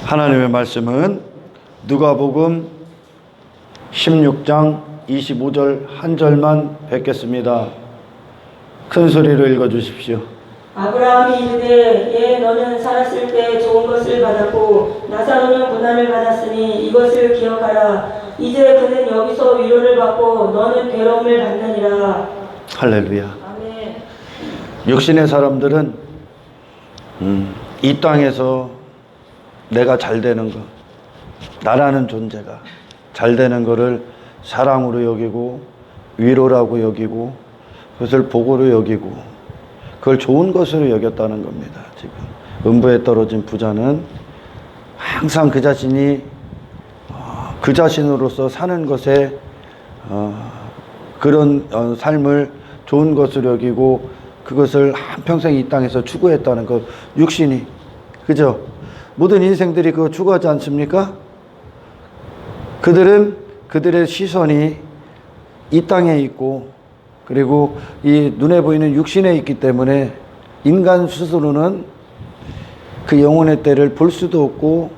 하나님의 말씀은 누가복음 16장 25절 한 절만 뵙겠습니다. 큰 소리로 읽어주십시오. 아브라함이 이르되 예 너는 살았을 때 좋은 것을 받았고 나사로는 고난을 받았으니 이것을 기억하라. 이제 그는 여기서 위로를 받고 너는 괴로움을 받느니라. 할렐루야. 아멘. 육신의 사람들은 이 땅에서 내가 잘 되는 것, 나라는 존재가 잘 되는 것을 사랑으로 여기고 위로라고 여기고 그것을 복으로 여기고 그걸 좋은 것으로 여겼다는 겁니다. 지금 음부에 떨어진 부자는 항상 그 자신이 그 자신으로서 사는 것에 그런 삶을 좋은 것으로 여기고 그것을 한평생 이 땅에서 추구했다는 것. 육신이, 그죠? 모든 인생들이 그거 추구하지 않습니까? 그들은 그들의 시선이 이 땅에 있고 그리고 이 눈에 보이는 육신에 있기 때문에 인간 스스로는 그 영혼의 때를 볼 수도 없고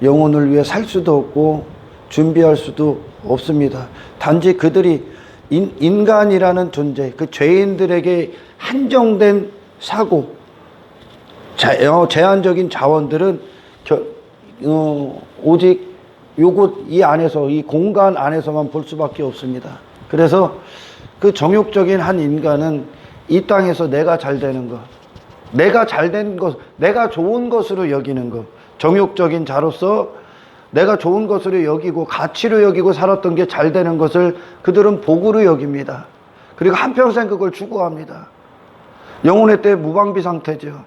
영혼을 위해 살 수도 없고 준비할 수도 없습니다. 단지 그들이 인간이라는 존재, 그 죄인들에게 한정된 사고, 제한적인 자원들은 오직 요곳 이 안에서, 이 공간 안에서만 볼 수밖에 없습니다. 그래서 그 정욕적인 한 인간은 이 땅에서 내가 잘 되는 것, 내가 잘 된 것, 내가 좋은 것으로 여기는 것, 정욕적인 자로서 내가 좋은 것으로 여기고 가치로 여기고 살았던 게 잘 되는 것을 그들은 복으로 여깁니다. 그리고 한평생 그걸 추구합니다. 영혼의 때 무방비 상태죠.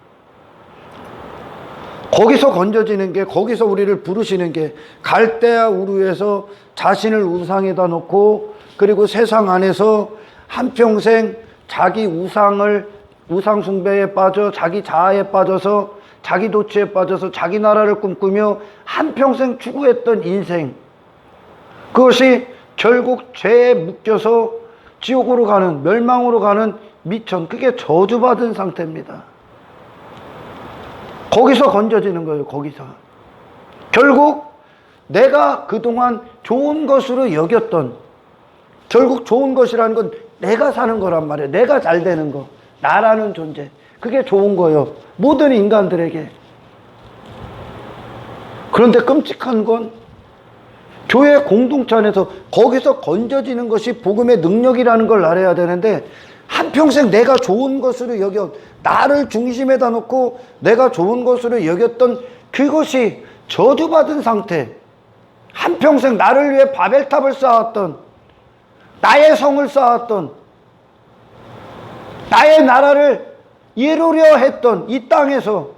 거기서 건져지는 게, 거기서 우리를 부르시는 게 갈대아 우르에서 자신을 우상에다 놓고 그리고 세상 안에서 한평생 자기 우상 숭배에 빠져 자기 자아에 빠져서 자기 도취에 빠져서 자기 나라를 꿈꾸며 한평생 추구했던 인생, 그것이 결국 죄에 묶여서 지옥으로 가는, 멸망으로 가는 미천, 그게 저주받은 상태입니다. 거기서 건져지는 거예요. 거기서 결국 내가 그동안 좋은 것으로 여겼던, 결국 좋은 것이라는 건 내가 사는 거란 말이에요. 내가 잘 되는 거, 나라는 존재, 그게 좋은 거예요. 모든 인간들에게. 그런데 끔찍한 건 교회 공동체 안에서 거기서 건져지는 것이 복음의 능력이라는 걸 알아야 되는데, 한평생 내가 좋은 것으로 여겨 나를 중심에다 놓고 내가 좋은 것으로 여겼던 그것이 저주받은 상태, 한평생 나를 위해 바벨탑을 쌓았던, 나의 성을 쌓았던, 나의 나라를 이루려 했던 이 땅에서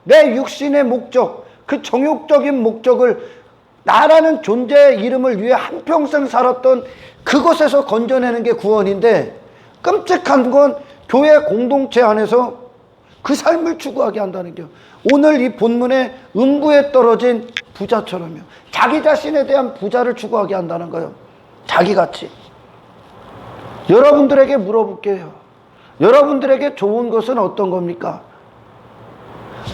내 육신의 목적, 그 정욕적인 목적을, 나라는 존재의 이름을 위해 한평생 살았던 그것에서 건져내는 게 구원인데, 끔찍한 건 교회 공동체 안에서 그 삶을 추구하게 한다는 게, 오늘 이 본문에 음부에 떨어진 부자처럼요, 자기 자신에 대한 부자를 추구하게 한다는 거예요. 자기같이. 여러분들에게 물어볼게요. 여러분들에게 좋은 것은 어떤 겁니까?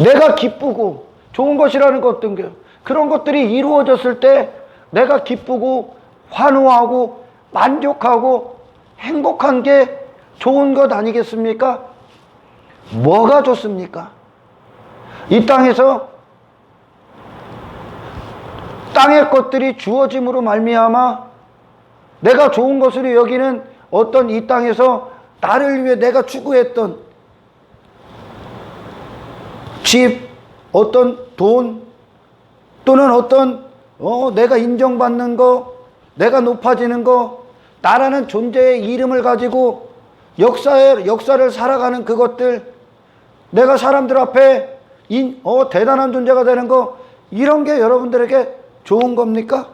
내가 기쁘고 좋은 것이라는 것 어떤 게요? 그런 것들이 이루어졌을 때 내가 기쁘고 환호하고 만족하고 행복한 게 좋은 것 아니겠습니까? 뭐가 좋습니까? 이 땅에서 땅의 것들이 주어짐으로 말미암아 내가 좋은 것으로 여기는 어떤 이 땅에서 나를 위해 내가 추구했던 집, 어떤 돈, 또는 어떤 내가 인정받는 거, 내가 높아지는 거, 나라는 존재의 이름을 가지고 역사를 살아가는 그것들, 내가 사람들 앞에 대단한 존재가 되는 거, 이런 게 여러분들에게 좋은 겁니까?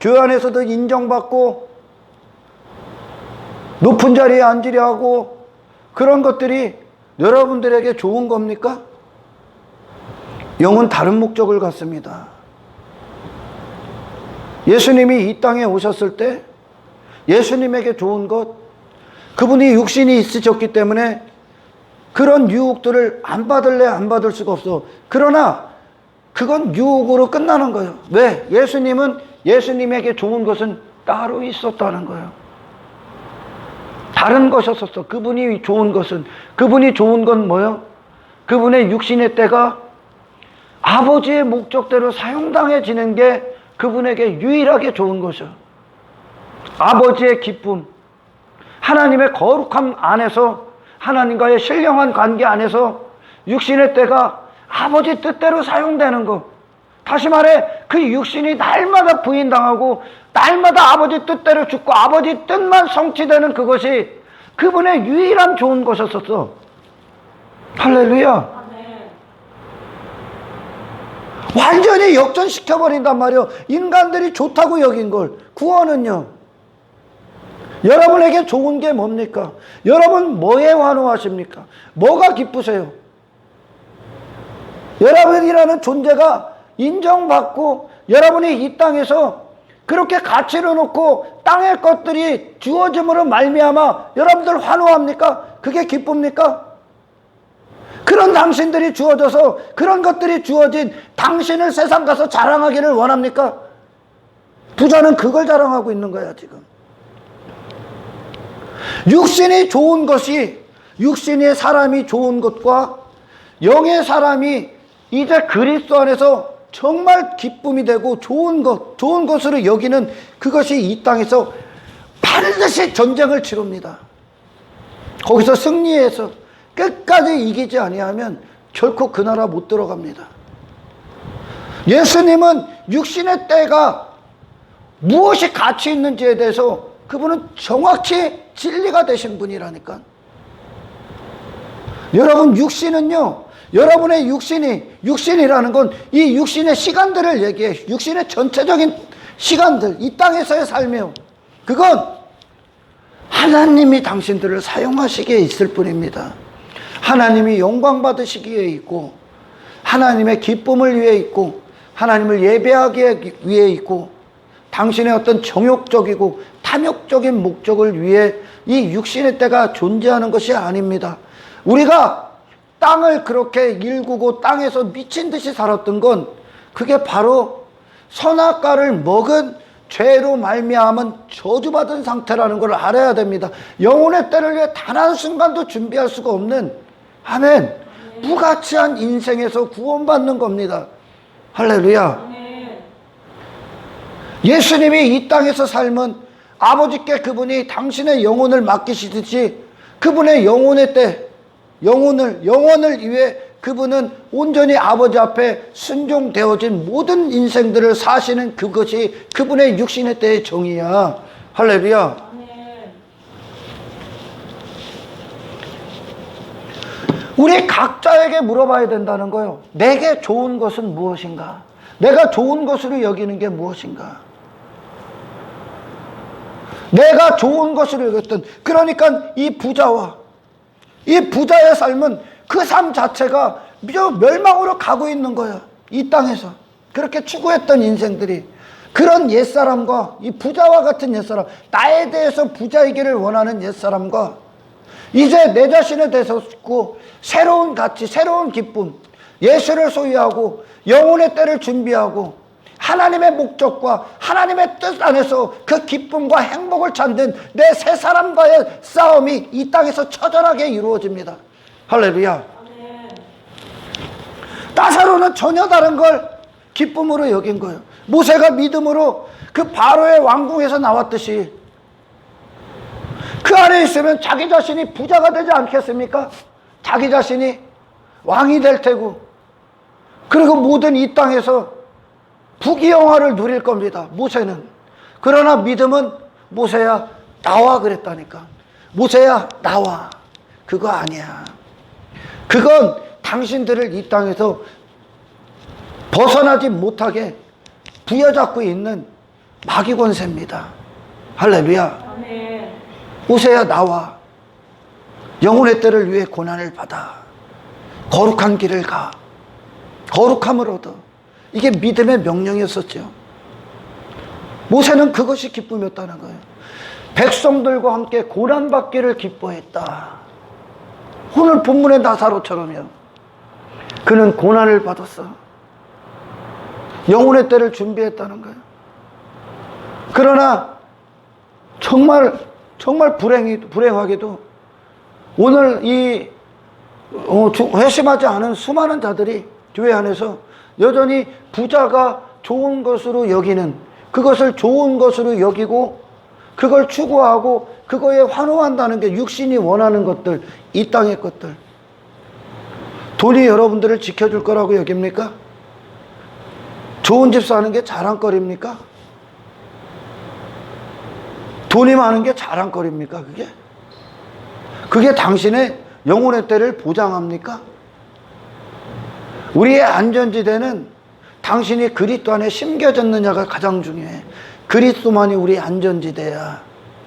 교회 안에서도 인정받고 높은 자리에 앉으려 하고 그런 것들이 여러분들에게 좋은 겁니까? 영은 다른 목적을 갖습니다. 예수님이 이 땅에 오셨을 때 예수님에게 좋은 것, 그분이 육신이 있으셨기 때문에 그런 유혹들을 안 받을 수가 없어. 그러나 그건 유혹으로 끝나는 거예요. 왜? 예수님에게 좋은 것은 따로 있었다는 거예요. 다른 것이었었어. 그분이 좋은 건 뭐예요? 그분의 육신의 때가 아버지의 목적대로 사용당해지는 게 그분에게 유일하게 좋은 것이요. 아버지의 기쁨, 하나님의 거룩함 안에서, 하나님과의 신령한 관계 안에서 육신의 때가 아버지 뜻대로 사용되는 것. 다시 말해, 그 육신이 날마다 부인당하고 날마다 아버지 뜻대로 죽고 아버지 뜻만 성취되는 그것이 그분의 유일한 좋은 것이었어. 할렐루야. 완전히 역전시켜버린단 말이에요. 인간들이 좋다고 여긴 걸. 구원은요, 여러분에게 좋은 게 뭡니까? 여러분 뭐에 환호하십니까? 뭐가 기쁘세요? 여러분이라는 존재가 인정받고 여러분이 이 땅에서 그렇게 가치를 놓고 땅의 것들이 주어짐으로 말미암아 여러분들 환호합니까? 그게 기쁩니까? 그런 당신들이 주어져서, 그런 것들이 주어진 당신을 세상 가서 자랑하기를 원합니까? 부자는 그걸 자랑하고 있는 거야 지금. 육신이 좋은 것이, 육신의 사람이 좋은 것과 영의 사람이 이제 그리스도 안에서 정말 기쁨이 되고 좋은 것으로 여기는 그것이 이 땅에서 반드시 전쟁을 치릅니다. 거기서 승리해서 끝까지 이기지 아니하면 결코 그 나라 못 들어갑니다. 예수님은 육신의 때가 무엇이 가치 있는지에 대해서 그분은 정확히 진리가 되신 분이라니까. 여러분, 육신은요, 여러분의 육신이라는 건 이 육신의 시간들을 얘기해. 육신의 전체적인 시간들, 이 땅에서의 삶이요, 그건 하나님이 당신들을 사용하시기에 있을 뿐입니다. 하나님이 영광 받으시기에 있고, 하나님의 기쁨을 위해 있고, 하나님을 예배하기 위해 있고, 당신의 어떤 정욕적이고 탐욕적인 목적을 위해 이 육신의 때가 존재하는 것이 아닙니다. 우리가 땅을 그렇게 일구고 땅에서 미친 듯이 살았던 건 그게 바로 선악과를 먹은 죄로 말미암은 저주받은 상태라는 걸 알아야 됩니다. 영혼의 때를 위해 단 한순간도 준비할 수가 없는, 아멘, 무가치한 인생에서 구원받는 겁니다. 할렐루야. 예수님이 이 땅에서 삶은 아버지께 그분이 당신의 영혼을 맡기시듯이 그분의 영혼의 때, 영혼을 위해 그분은 온전히 아버지 앞에 순종되어진 모든 인생들을 사시는 그것이 그분의 육신의 때의 정의야. 할렐루야. 우리 각자에게 물어봐야 된다는 거예요. 내게 좋은 것은 무엇인가? 내가 좋은 것으로 여기는 게 무엇인가? 내가 좋은 것으로 여겼던, 그러니까 이 부자의 삶은 그 삶 자체가 멸망으로 가고 있는 거야. 이 땅에서 그렇게 추구했던 인생들이, 그런 옛사람과 이 부자와 같은 옛사람, 나에 대해서 부자이기를 원하는 옛사람과 이제 내 자신에 대해서 듣고 새로운 가치, 새로운 기쁨, 예수를 소유하고 영혼의 때를 준비하고 하나님의 목적과 하나님의 뜻 안에서 그 기쁨과 행복을 찾는 내 새 사람과의 싸움이 이 땅에서 처절하게 이루어집니다. 할렐루야. 나사로는 전혀 다른 걸 기쁨으로 여긴 거예요. 모세가 믿음으로 그 바로의 왕궁에서 나왔듯이 그 안에 있으면 자기 자신이 부자가 되지 않겠습니까? 자기 자신이 왕이 될 테고, 그리고 모든 이 땅에서 부귀영화를 누릴 겁니다. 모세는. 그러나 믿음은 모세야 나와 그랬다니까. 모세야 나와. 그거 아니야. 그건 당신들을 이 땅에서 벗어나지 못하게 부여잡고 있는 마귀 권세입니다. 할렐루야. 아멘. 모세야 나와. 영혼의 때를 위해 고난을 받아. 거룩한 길을 가. 거룩함을 얻어. 이게 믿음의 명령이었었죠. 모세는 그것이 기쁨이었다는 거예요. 백성들과 함께 고난받기를 기뻐했다. 오늘 본문의 나사로처럼요. 그는 고난을 받았어. 영혼의 때를 준비했다는 거예요. 그러나 정말 불행하게도 오늘 이 회심하지 않은 수많은 자들이 교회 안에서 여전히 부자가 좋은 것으로 여기는, 그것을 좋은 것으로 여기고 그걸 추구하고 그거에 환호한다는 게 육신이 원하는 것들, 이 땅의 것들. 돈이 여러분들을 지켜줄 거라고 여깁니까? 좋은 집 사는 게 자랑거리입니까? 돈이 많은 게 자랑거리입니까? 그게 당신의 영혼의 때를 보장합니까? 우리의 안전지대는 당신이 그리스도 안에 심겨졌느냐가 가장 중요해. 그리스도만이 우리 안전지대야.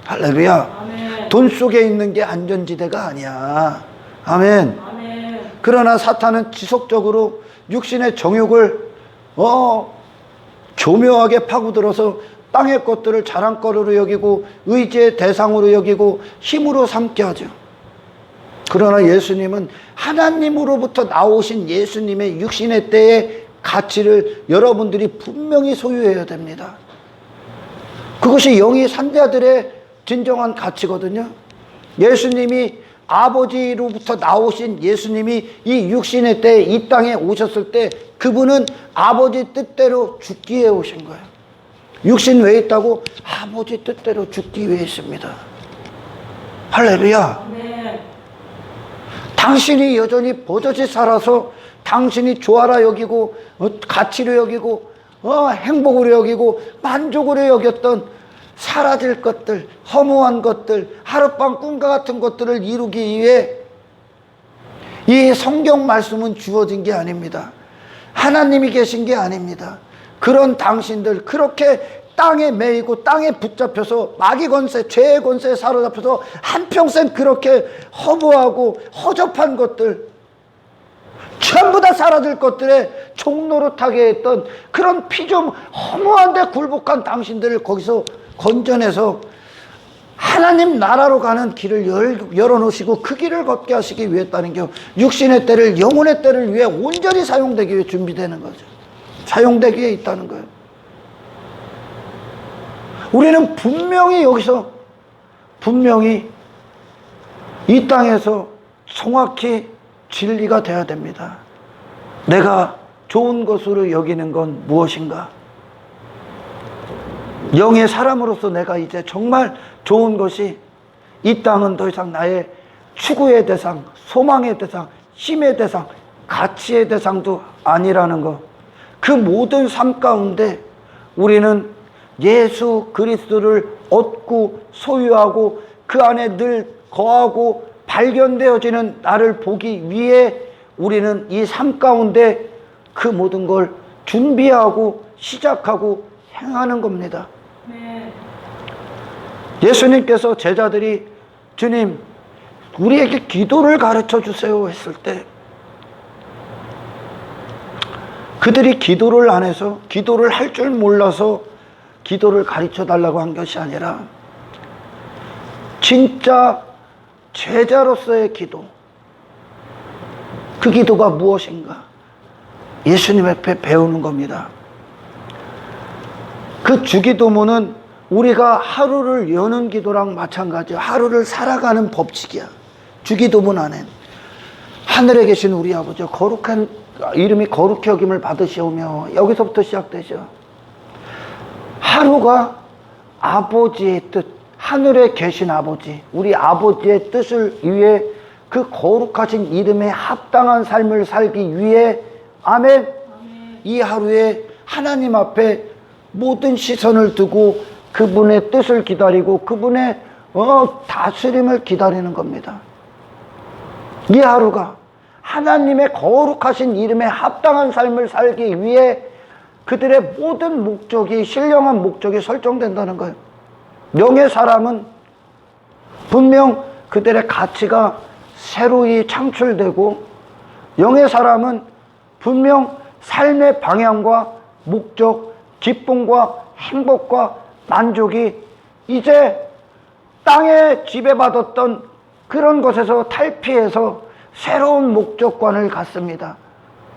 할렐루야. 아멘. 돈 속에 있는 게 안전지대가 아니야. 아멘. 아멘. 그러나 사탄은 지속적으로 육신의 정욕을 교묘하게 파고들어서 땅의 것들을 자랑거리로 여기고 의지의 대상으로 여기고 힘으로 삼게 하죠. 그러나 예수님은 하나님으로부터 나오신 예수님의 육신의 때의 가치를 여러분들이 분명히 소유해야 됩니다. 그것이 영이 산자들의 진정한 가치거든요. 예수님이 아버지로부터 나오신 예수님이 이 육신의 때 이 땅에 오셨을 때 그분은 아버지 뜻대로 죽기 위해 오신 거예요. 육신 왜 있다고? 아버지 뜻대로 죽기 위해 있습니다. 할렐루야. 네. 당신이 여전히 버젓이 살아서 당신이 좋아라 여기고 가치로 여기고 행복으로 여기고 만족으로 여겼던 사라질 것들, 허무한 것들, 하룻밤 꿈과 같은 것들을 이루기 위해 이 성경 말씀은 주어진 게 아닙니다. 하나님이 계신 게 아닙니다. 그런 당신들, 그렇게 땅에 매이고 땅에 붙잡혀서 마귀 권세, 죄의 권세에 사로잡혀서 한평생 그렇게 허무하고 허접한 것들, 전부 다 사라질 것들에 종노릇하게 했던 그런 피 좀 허무한데 굴복한 당신들을 거기서 건져내서 하나님 나라로 가는 길을 열어놓으시고 그 길을 걷게 하시기 위해 했다는 게 육신의 때를, 영혼의 때를 위해 온전히 사용되기 위해 준비되는 거죠. 사용되기 위해 있다는 거예요. 우리는 분명히 여기서 이 땅에서 정확히 진리가 돼야 됩니다. 내가 좋은 것으로 여기는 건 무엇인가? 영의 사람으로서 내가 이제 정말 좋은 것이 이 땅은 더 이상 나의 추구의 대상, 소망의 대상, 힘의 대상, 가치의 대상도 아니라는 것. 그 모든 삶 가운데 우리는 예수 그리스도를 얻고 소유하고 그 안에 늘 거하고 발견되어지는 나를 보기 위해 우리는 이 삶 가운데 그 모든 걸 준비하고 시작하고 행하는 겁니다. 네. 예수님께서 제자들이 주님 우리에게 기도를 가르쳐 주세요 했을 때 그들이 기도를 안 해서, 기도를 할 줄 몰라서 기도를 가르쳐 달라고 한 것이 아니라 진짜 제자로서의 기도, 그 기도가 무엇인가? 예수님 앞에 배우는 겁니다. 그 주기도문은 우리가 하루를 여는 기도랑 마찬가지야. 하루를 살아가는 법칙이야. 주기도문 안엔 하늘에 계신 우리 아버지, 거룩한 이름이 거룩히 여김을 받으시오며, 여기서부터 시작되죠. 하루가 아버지의 뜻, 하늘에 계신 아버지, 우리 아버지의 뜻을 위해 그 거룩하신 이름에 합당한 삶을 살기 위해, 아멘. 이 하루에 하나님 앞에 모든 시선을 두고 그분의 뜻을 기다리고 그분의 다스림을 기다리는 겁니다. 이 하루가 하나님의 거룩하신 이름에 합당한 삶을 살기 위해 그들의 모든 목적이, 신령한 목적이 설정된다는 거예요. 영의 사람은 분명 그들의 가치가 새로이 창출되고, 영의 사람은 분명 삶의 방향과 목적, 기쁨과 행복과 만족이 이제 땅에 지배받았던 그런 것에서 탈피해서 새로운 목적관을 갖습니다.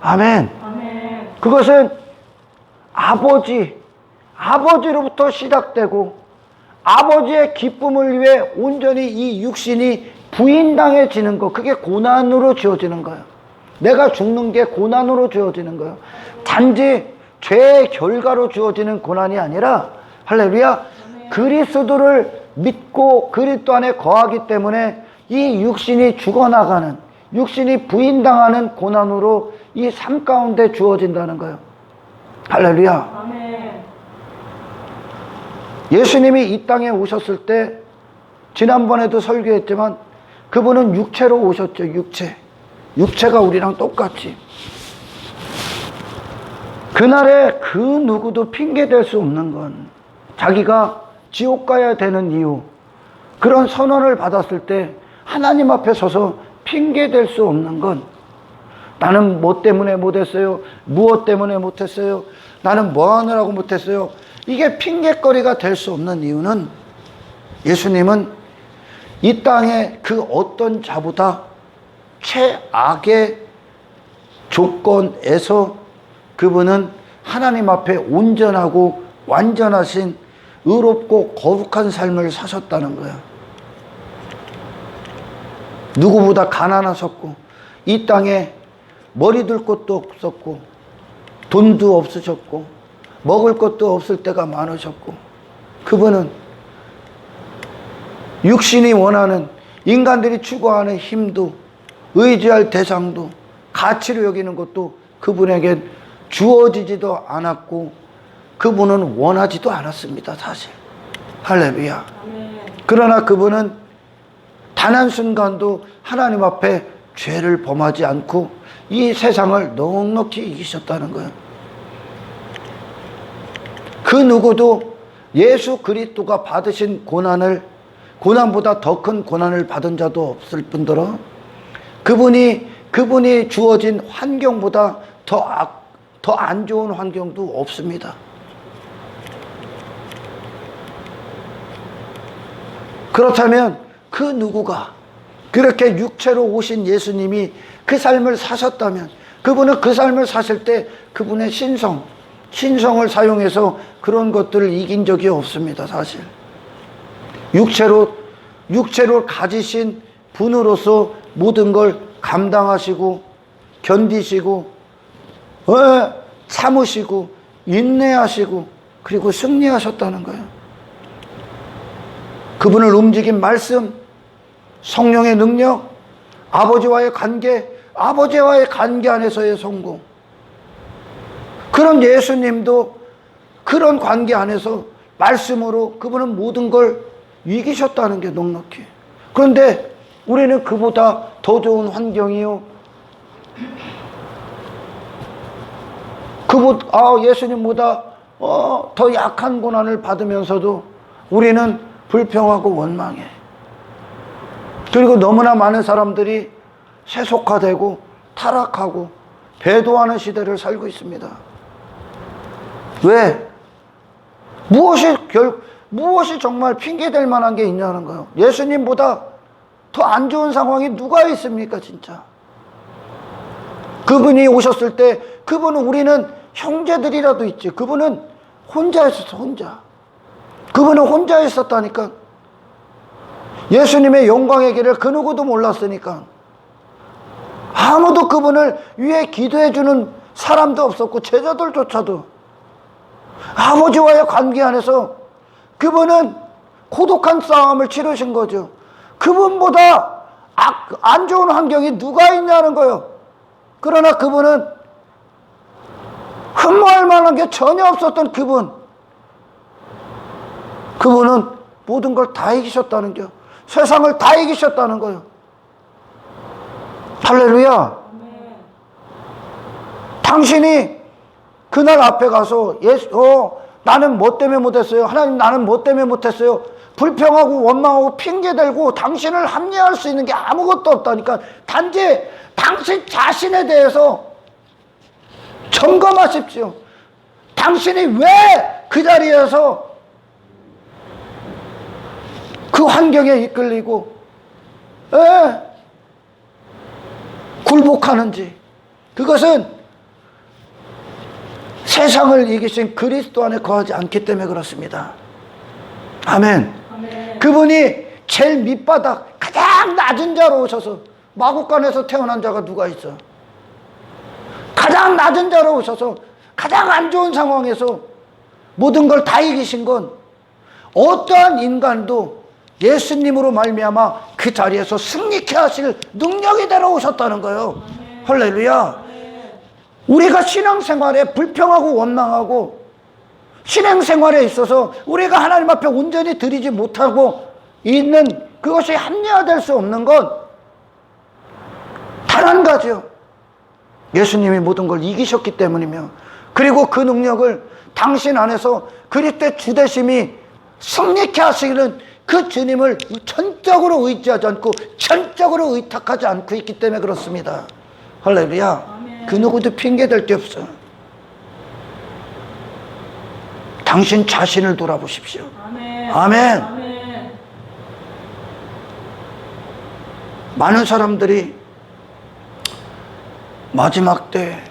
아멘. 아멘. 그것은 아버지로부터 시작되고 아버지의 기쁨을 위해 온전히 이 육신이 부인당해지는 것, 그게 고난으로 주어지는 거예요. 내가 죽는 게 고난으로 주어지는 거예요. 단지 죄의 결과로 주어지는 고난이 아니라, 할렐루야, 그리스도를 믿고 그리스도 안에 거하기 때문에 이 육신이 죽어나가는, 육신이 부인당하는 고난으로 이 삶 가운데 주어진다는 거예요. 할렐루야. 아멘. 예수님이 이 땅에 오셨을 때, 지난번에도 설교했지만 그분은 육체로 오셨죠. 육체가 우리랑 똑같이. 그날에 그 누구도 핑계댈 수 없는 건, 자기가 지옥 가야 되는 이유, 그런 선언을 받았을 때 하나님 앞에 서서 핑계댈 수 없는 건, 나는 뭐 때문에 못했어요? 무엇 때문에 못했어요? 나는 뭐 하느라고 못했어요? 이게 핑계거리가 될 수 없는 이유는, 예수님은 이 땅의 그 어떤 자보다 최악의 조건에서 그분은 하나님 앞에 온전하고 완전하신 의롭고 거룩한 삶을 사셨다는 거예요. 누구보다 가난하셨고, 이 땅에 머리 둘 곳도 없었고, 돈도 없으셨고, 먹을 것도 없을 때가 많으셨고, 그분은 육신이 원하는, 인간들이 추구하는 힘도, 의지할 대상도, 가치로 여기는 것도 그분에겐 주어지지도 않았고, 그분은 원하지도 않았습니다, 사실. 할렐루야. 그러나 그분은 단 한순간도 하나님 앞에 죄를 범하지 않고 이 세상을 넉넉히 이기셨다는 거예요. 그 누구도 예수 그리스도가 받으신 고난보다 더 큰 고난을 받은 자도 없을 뿐더러, 그분이 주어진 환경보다 더 안 좋은 환경도 없습니다. 그렇다면 그 누구가, 그렇게 육체로 오신 예수님이 그 삶을 사셨다면, 그분은 그 삶을 사실 때 그분의 신성을 사용해서 그런 것들을 이긴 적이 없습니다, 사실. 육체로 가지신 분으로서 모든 걸 감당하시고 견디시고 참으시고 인내하시고 그리고 승리하셨다는 거예요. 그분을 움직인 말씀, 성령의 능력, 아버지와의 관계 안에서의 성공. 그런 예수님도 그런 관계 안에서 말씀으로 그분은 모든 걸 이기셨다는 게 넉넉히. 그런데 우리는 그보다 더 좋은 환경이요, 예수님보다 더 약한 고난을 받으면서도 우리는 불평하고 원망해. 그리고 너무나 많은 사람들이 세속화되고 타락하고 배도하는 시대를 살고 있습니다. 왜? 무엇이 정말 핑계될 만한 게 있냐는 거예요. 예수님보다 더 안 좋은 상황이 누가 있습니까, 진짜? 그분이 오셨을 때, 우리는 형제들이라도 있지. 그분은 혼자 있었어, 혼자. 그분은 혼자 있었다니까. 예수님의 영광의 길을 그 누구도 몰랐으니까. 아무도 그분을 위해 기도해주는 사람도 없었고, 제자들조차도. 아버지와의 관계 안에서 그분은 고독한 싸움을 치르신 거죠. 그분보다 안 좋은 환경이 누가 있냐는 거예요. 그러나 그분은 흠모할 만한 게 전혀 없었던 그분은 모든 걸 다 이기셨다는 거예요. 세상을 다 이기셨다는 거예요. 할렐루야. 당신이 그날 앞에 가서 나는 뭐 때문에 못했어요? 하나님, 나는 뭐 때문에 못했어요? 불평하고 원망하고 핑계대고 당신을 합리화할 수 있는 게 아무것도 없다니까. 단지 당신 자신에 대해서 점검하십시오. 당신이 왜 그 자리에서 그 환경에 이끌리고 굴복하는지. 그것은 세상을 이기신 그리스도 안에 거하지 않기 때문에 그렇습니다. 아멘. 아멘. 그분이 제일 밑바닥 가장 낮은 자로 오셔서, 마구간에서 태어난 자가 누가 있어? 가장 낮은 자로 오셔서 가장 안 좋은 상황에서 모든 걸 다 이기신 건 어떠한 인간도 예수님으로 말미암아 그 자리에서 승리케 하실 능력이 되러 오셨다는 거예요. 할렐루야. 우리가 신앙생활에 불평하고 원망하고 신앙생활에 있어서 우리가 하나님 앞에 온전히 드리지 못하고 있는 그것이 합리화될 수 없는 건 단 한 가지요. 예수님이 모든 걸 이기셨기 때문이며, 그리고 그 능력을 당신 안에서 그리스도의 주되심이 승리케 하시는 그 주님을 전적으로 의지하지 않고 전적으로 의탁하지 않고 있기 때문에 그렇습니다. 할렐루야. 아멘. 그 누구도 핑계댈 데 없어요. 당신 자신을 돌아보십시오. 아멘. 아멘. 아멘. 많은 사람들이 마지막 때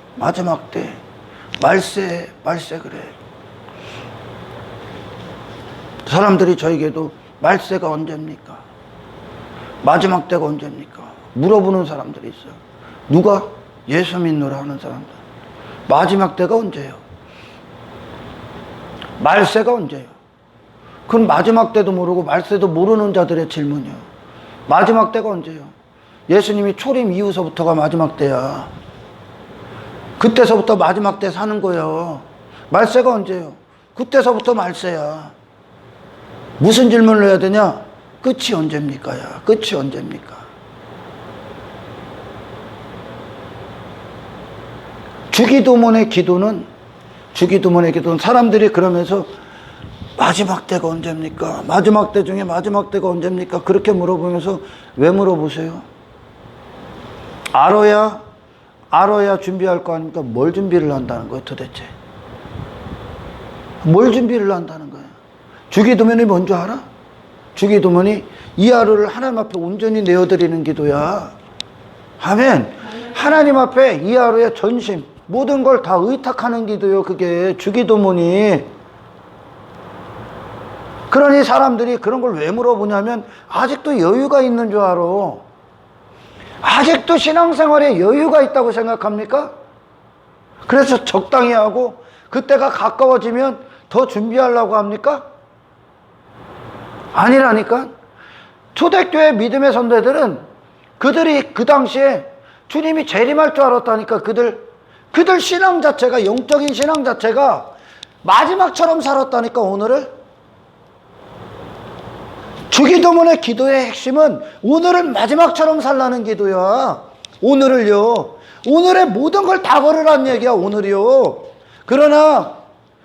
말세 그래. 사람들이 저에게도 말세가 언제입니까? 마지막 때가 언제입니까? 물어보는 사람들이 있어요. 누가? 예수 믿노라 하는 사람들. 마지막 때가 언제예요? 말세가 언제예요? 그건 마지막 때도 모르고 말세도 모르는 자들의 질문이에요. 마지막 때가 언제예요? 예수님이 초림 이후서부터가 마지막 때야. 그때서부터 마지막 때 사는 거예요. 말세가 언제예요? 그때서부터 말세야. 무슨 질문을 해야 되냐? 끝이 언제입니까? 야, 끝이 언제입니까? 주기도문의 기도는 사람들이 그러면서 마지막 때가 언제입니까? 마지막 때 중에 마지막 때가 언제입니까? 그렇게 물어보면서 왜 물어보세요? 알아야 준비할 거 아닙니까? 뭘 준비를 한다는 거예요, 도대체? 뭘 준비를 한다는 거예요? 주기도문이 뭔지 알아? 주기도문이 이 하루를 하나님 앞에 온전히 내어드리는 기도야. 아멘. 하나님 앞에 이 하루의 전심, 모든 걸 다 의탁하는 기도요. 그게 주기도문이. 그러니 사람들이 그런 걸 왜 물어보냐면 아직도 여유가 있는 줄 알아. 아직도 신앙생활에 여유가 있다고 생각합니까? 그래서 적당히 하고 그때가 가까워지면 더 준비하려고 합니까? 아니라니까. 초대교회 믿음의 선배들은 그들이 그 당시에 주님이 재림할 줄 알았다니까. 그들 신앙 자체가, 영적인 신앙 자체가 마지막처럼 살았다니까. 오늘을 주기도문의 기도의 핵심은 오늘은 마지막처럼 살라는 기도야. 오늘을요. 오늘의 모든 걸 다 걸으라는 얘기야. 오늘이요. 그러나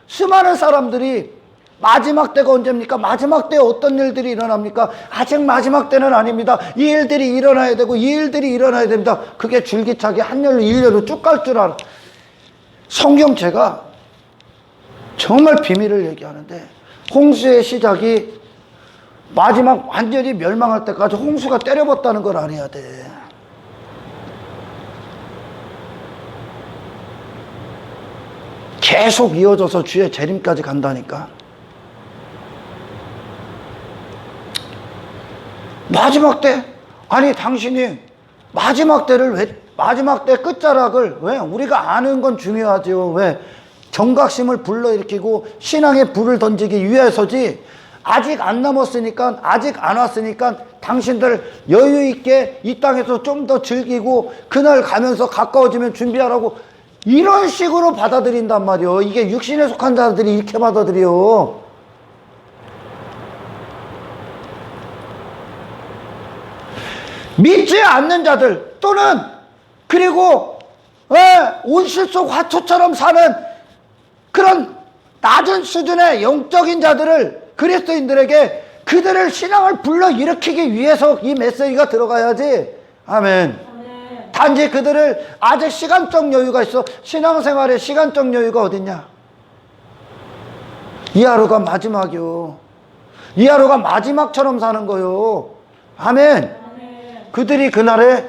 수많은 사람들이 마지막 때가 언제입니까? 마지막 때에 어떤 일들이 일어납니까? 아직 마지막 때는 아닙니다. 이 일들이 일어나야 되고 이 일들이 일어나야 됩니다. 그게 줄기차게 한 열로 일렬로 쭉 갈 줄 알아. 성경체가 정말 비밀을 얘기하는데, 홍수의 시작이 마지막 완전히 멸망할 때까지 홍수가 때려봤다는 걸 알아야 돼. 계속 이어져서 주의 재림까지 간다니까. 마지막 때, 아니 당신이 마지막 때를 왜, 마지막 때 끝자락을 왜, 우리가 아는 건 중요하죠. 왜? 경각심을 불러일으키고 신앙의 불을 던지기 위해서지. 아직 안 남았으니까, 아직 안 왔으니까 당신들 여유 있게 이 땅에서 좀 더 즐기고 그날 가면서 가까워지면 준비하라고, 이런 식으로 받아들인단 말이요. 이게 육신에 속한 자들이 이렇게 받아들여. 믿지 않는 자들 또는 그리고 온실 속 화초처럼 사는 그런 낮은 수준의 영적인 자들을, 그리스도인들에게 그들을 신앙을 불러일으키기 위해서 이 메시지가 들어가야지. 아멘. 아멘. 단지 그들을 아직 시간적 여유가 있어. 신앙생활에 시간적 여유가 어딨냐? 이 하루가 마지막이요. 이 하루가 마지막처럼 사는 거요. 아멘. 아멘. 그들이 그날에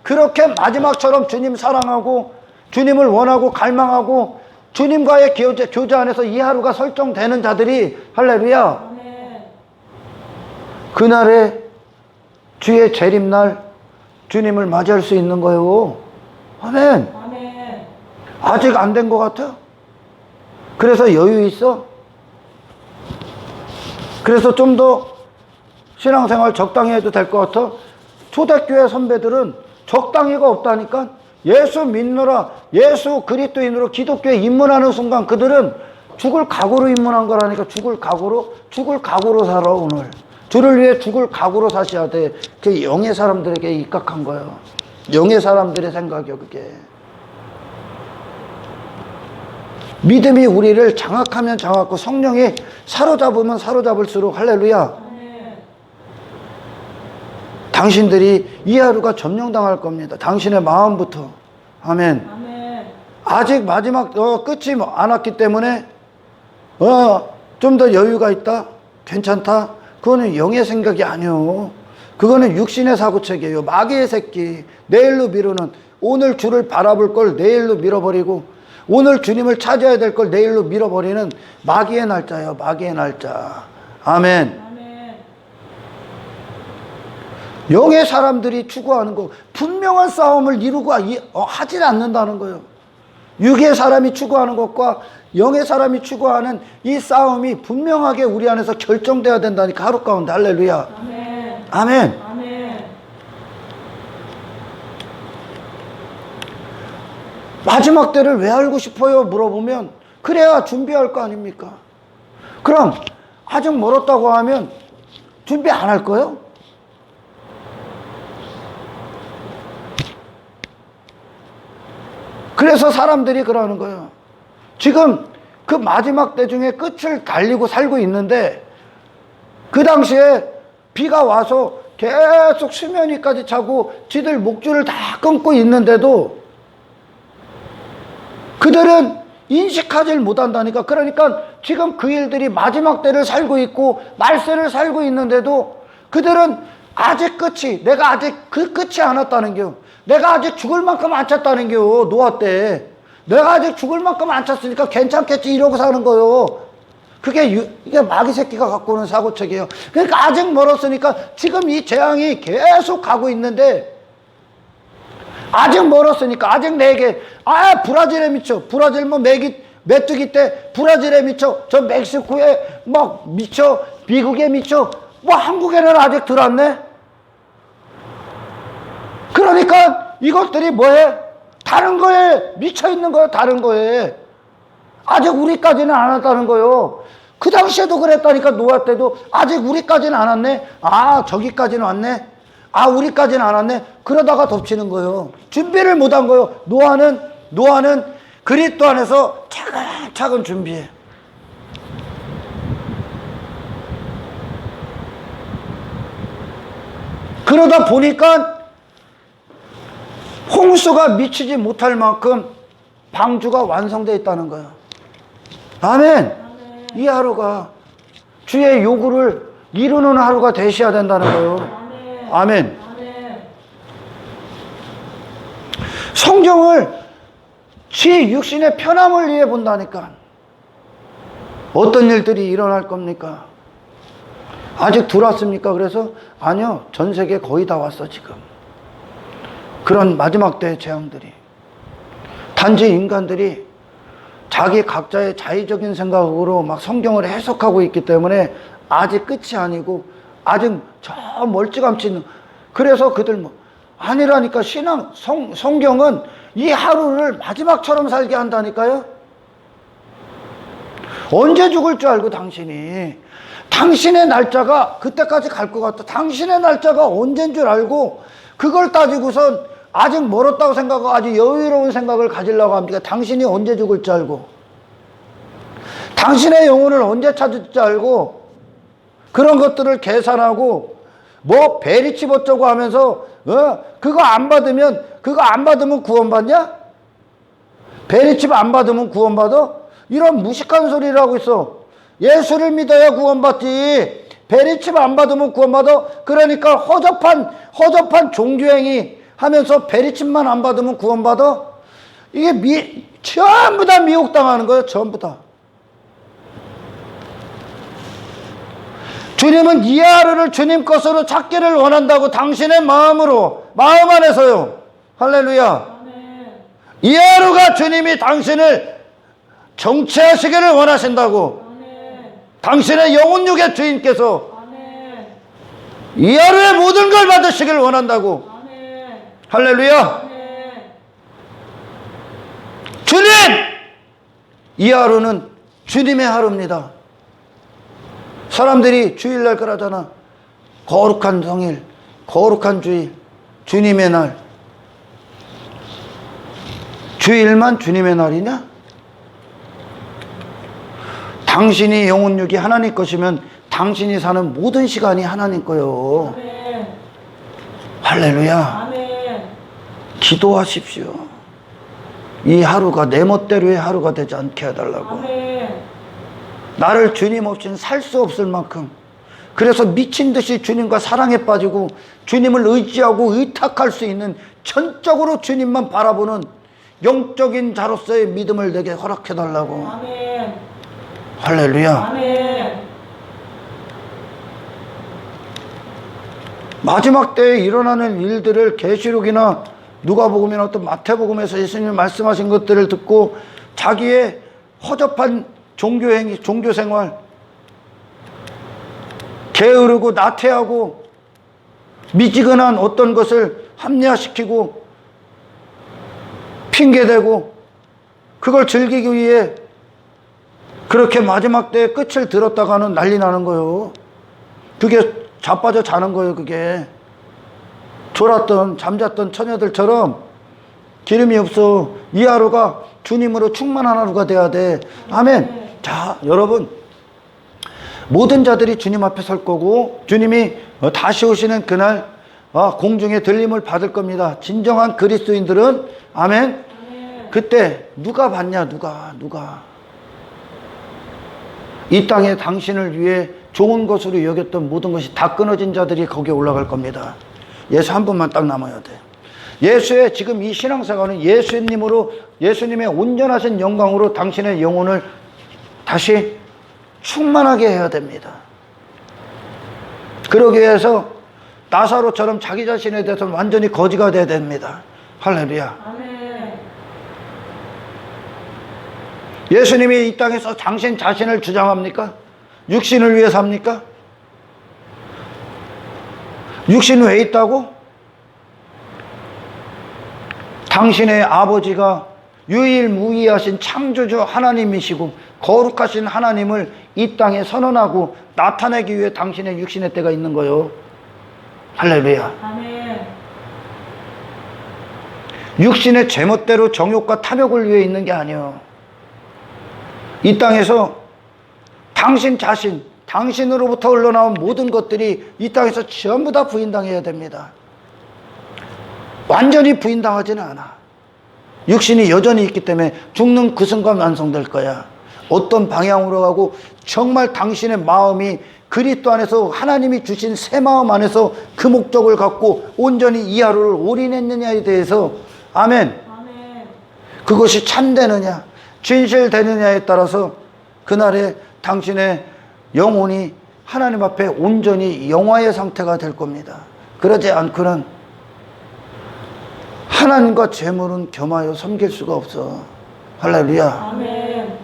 그렇게 마지막처럼 주님 사랑하고 주님을 원하고 갈망하고 주님과의 교제 안에서 이 하루가 설정되는 자들이 할렐루야. 아멘. 그날에 주의 재림날 주님을 맞이할 수 있는 거예요. 아멘. 아멘. 아직 안 된 것 같아? 그래서 여유 있어? 그래서 좀 더 신앙생활 적당히 해도 될 것 같아? 초대교회 선배들은 적당히가 없다니까? 예수 믿노라, 예수 그리스도인으로 기독교에 입문하는 순간 그들은 죽을 각오로 입문한 거라니까. 죽을 각오로 살아. 오늘 주를 위해 죽을 각오로 사셔야 돼. 그게 영의 사람들에게 입각한 거예요. 영의 사람들의 생각이요. 그게 믿음이 우리를 장악하면 장악하고 성령이 사로잡으면 사로잡을수록 할렐루야. 아멘. 당신들이 이 하루가 점령당할 겁니다. 당신의 마음부터. 아멘. 아멘. 아직 마지막 끝이 안 왔기 때문에 좀 더 여유가 있다, 괜찮다, 그거는 영의 생각이 아니요. 그거는 육신의 사고책이에요. 마귀의 새끼. 내일로 미루는, 오늘 주를 바라볼 걸 내일로 밀어버리고 오늘 주님을 찾아야 될 걸 내일로 밀어버리는 마귀의 날짜예요. 마귀의 날짜. 아멘. 아멘. 영의 사람들이 추구하는 거, 분명한 싸움을 이루고 하질 않는다는 거예요. 육의 사람이 추구하는 것과 영의 사람이 추구하는 이 싸움이 분명하게 우리 안에서 결정돼야 된다니까. 하루 가운데. 할렐루야. 아멘. 아멘. 아멘. 마지막 때를 왜 알고 싶어요? 물어보면 그래야 준비할 거 아닙니까? 그럼 아직 멀었다고 하면 준비 안 할 거예요? 그래서 사람들이 그러는 거예요. 지금 그 마지막 때 중에 끝을 달리고 살고 있는데 그 당시에 비가 와서 계속 수면 위까지 차고 지들 목줄을 다 끊고 있는데도 그들은 인식하지 못한다니까. 그러니까 지금 그 일들이 마지막 때를 살고 있고 말세를 살고 있는데도 그들은 아직 내가 아직 그 끝이 안 왔다는 겨. 내가 아직 죽을 만큼 안 찼다는 겨. 노아 때 내가 아직 죽을 만큼 안 찼으니까 괜찮겠지 이러고 사는 거요. 이게 마귀 새끼가 갖고 오는 사고책이에요. 그러니까 아직 멀었으니까 지금 이 재앙이 계속 가고 있는데 아직 멀었으니까 아직 내게 브라질에 미쳐. 브라질 메뚜기 때 브라질에 미쳐. 저 멕시코에 막 미쳐. 미국에 미쳐. 한국에는 아직 들어왔네. 그러니까 이것들이 뭐해? 다른 거에 미쳐 있는 거예요. 다른 거에. 아직 우리까지는 안 왔다는 거예요. 그 당시에도 그랬다니까. 노아 때도 아직 우리까지는 안 왔네. 저기까지는 왔네. 우리까지는 안 왔네. 그러다가 덮치는 거예요. 준비를 못한 거예요. 노아는 그리스도 안에서 차근차근 준비해. 그러다 보니까 홍수가 미치지 못할 만큼 방주가 완성되어 있다는 거예요. 아멘. 이 하루가 주의 요구를 이루는 하루가 되셔야 된다는 거예요. 아멘. 성경을 지 육신의 편함을 위해 본다니까. 어떤 일들이 일어날 겁니까? 아직 들어왔습니까? 그래서 아니요, 전 세계 거의 다 왔어 지금. 그런 마지막 때의 재앙들이. 단지 인간들이 자기 각자의 자의적인 생각으로 막 성경을 해석하고 있기 때문에 아직 끝이 아니고 아직 저 멀찌감치 있는. 그래서 그들 아니라니까. 성경은 이 하루를 마지막처럼 살게 한다니까요. 언제 죽을 줄 알고 당신의 날짜가 그때까지 갈 것 같다. 당신의 날짜가 언제인 줄 알고 그걸 따지고선 아직 멀었다고 생각하고 아주 여유로운 생각을 가지려고 합니다. 당신이 언제 죽을 줄 알고 당신의 영혼을 언제 찾을 줄 알고 그런 것들을 계산하고 베리칩 어쩌고 하면서 그거 안 받으면 구원받냐? 베리칩 안 받으면 구원받아? 이런 무식한 소리를 하고 있어. 예수를 믿어야 구원받지. 베리칩 안 받으면 구원받아? 그러니까 허접한 종교행위 하면서 베리칩만 안 받으면 구원받아? 이게 전부 다 미혹당하는 거예요. 전부 다. 주님은 이 하루를 주님 것으로 찾기를 원한다고. 당신의 마음으로, 마음 안에서요. 할렐루야. 이 하루가 주님이 당신을 정체하시기를 원하신다고. 당신의 영혼육의 주인께서 이 하루의 모든 걸 받으시기를 원한다고. 할렐루야. 주님! 이 하루는 주님의 하루입니다. 사람들이 주일날 그러잖아. 거룩한 성일, 거룩한 주일, 주님의 날. 주일만 주님의 날이냐? 당신이 영혼육이 하나님 것이면 당신이 사는 모든 시간이 하나님 거요. 아멘. 할렐루야. 아멘. 기도하십시오. 이 하루가 내 멋대로의 하루가 되지 않게 해달라고. 아멘. 나를 주님 없이는 살 수 없을 만큼, 그래서 미친 듯이 주님과 사랑에 빠지고 주님을 의지하고 의탁할 수 있는, 전적으로 주님만 바라보는 영적인 자로서의 믿음을 내게 허락해 달라고. 아멘. 할렐루야. 아멘. 마지막 때에 일어나는 일들을 계시록이나 누가복음이나 어떤 마태복음에서 예수님이 말씀하신 것들을 듣고 자기의 허접한 종교행위, 종교생활, 게으르고 나태하고 미지근한 어떤 것을 합리화시키고 핑계대고 그걸 즐기기 위해 그렇게 마지막 때에 끝을 들었다가는 난리 나는 거예요. 그게 자빠져 자는 거예요. 그게 졸았던 잠잤던 처녀들처럼 기름이 없어. 이 하루가 주님으로 충만한 하루가 돼야 돼. 아멘. 자, 여러분, 모든 자들이 주님 앞에 설 거고 주님이 다시 오시는 그날 공중에 들림을 받을 겁니다. 진정한 그리스도인들은. 아멘. 그때 누가 받냐? 누가 이 땅에 당신을 위해 좋은 것으로 여겼던 모든 것이 다 끊어진 자들이 거기에 올라갈 겁니다. 예수 한 분만 딱 남아야 돼. 예수의 지금 이 신앙생활은 예수님으로, 예수님의 온전하신 영광으로 당신의 영혼을 다시 충만하게 해야 됩니다. 그러기 위해서 나사로처럼 자기 자신에 대해서는 완전히 거지가 돼야 됩니다. 할렐루야. 아멘. 예수님이 이 땅에서 당신 자신을 주장합니까? 육신을 위해서 합니까? 육신은 왜 있다고? 당신의 아버지가 유일무이하신 창조주 하나님이시고 거룩하신 하나님을 이 땅에 선언하고 나타내기 위해 당신의 육신의 때가 있는 거예요. 할렐루야. 아멘. 육신의 제멋대로 정욕과 탐욕을 위해 있는 게 아니에요. 이 땅에서 당신 자신, 당신으로부터 흘러나온 모든 것들이 이 땅에서 전부 다 부인당해야 됩니다. 완전히 부인당하지는 않아. 육신이 여전히 있기 때문에 죽는 그 순간 완성될 거야. 어떤 방향으로 가고 정말 당신의 마음이 그리스도 안에서 하나님이 주신 새 마음 안에서 그 목적을 갖고 온전히 이 하루를 올인했느냐에 대해서 아멘. 아멘. 그것이 참되느냐 진실되느냐에 따라서 그날에 당신의 영혼이 하나님 앞에 온전히 영화의 상태가 될 겁니다. 그러지 않고는 하나님과 재물은 겸하여 섬길 수가 없어. 할렐루야. 아멘.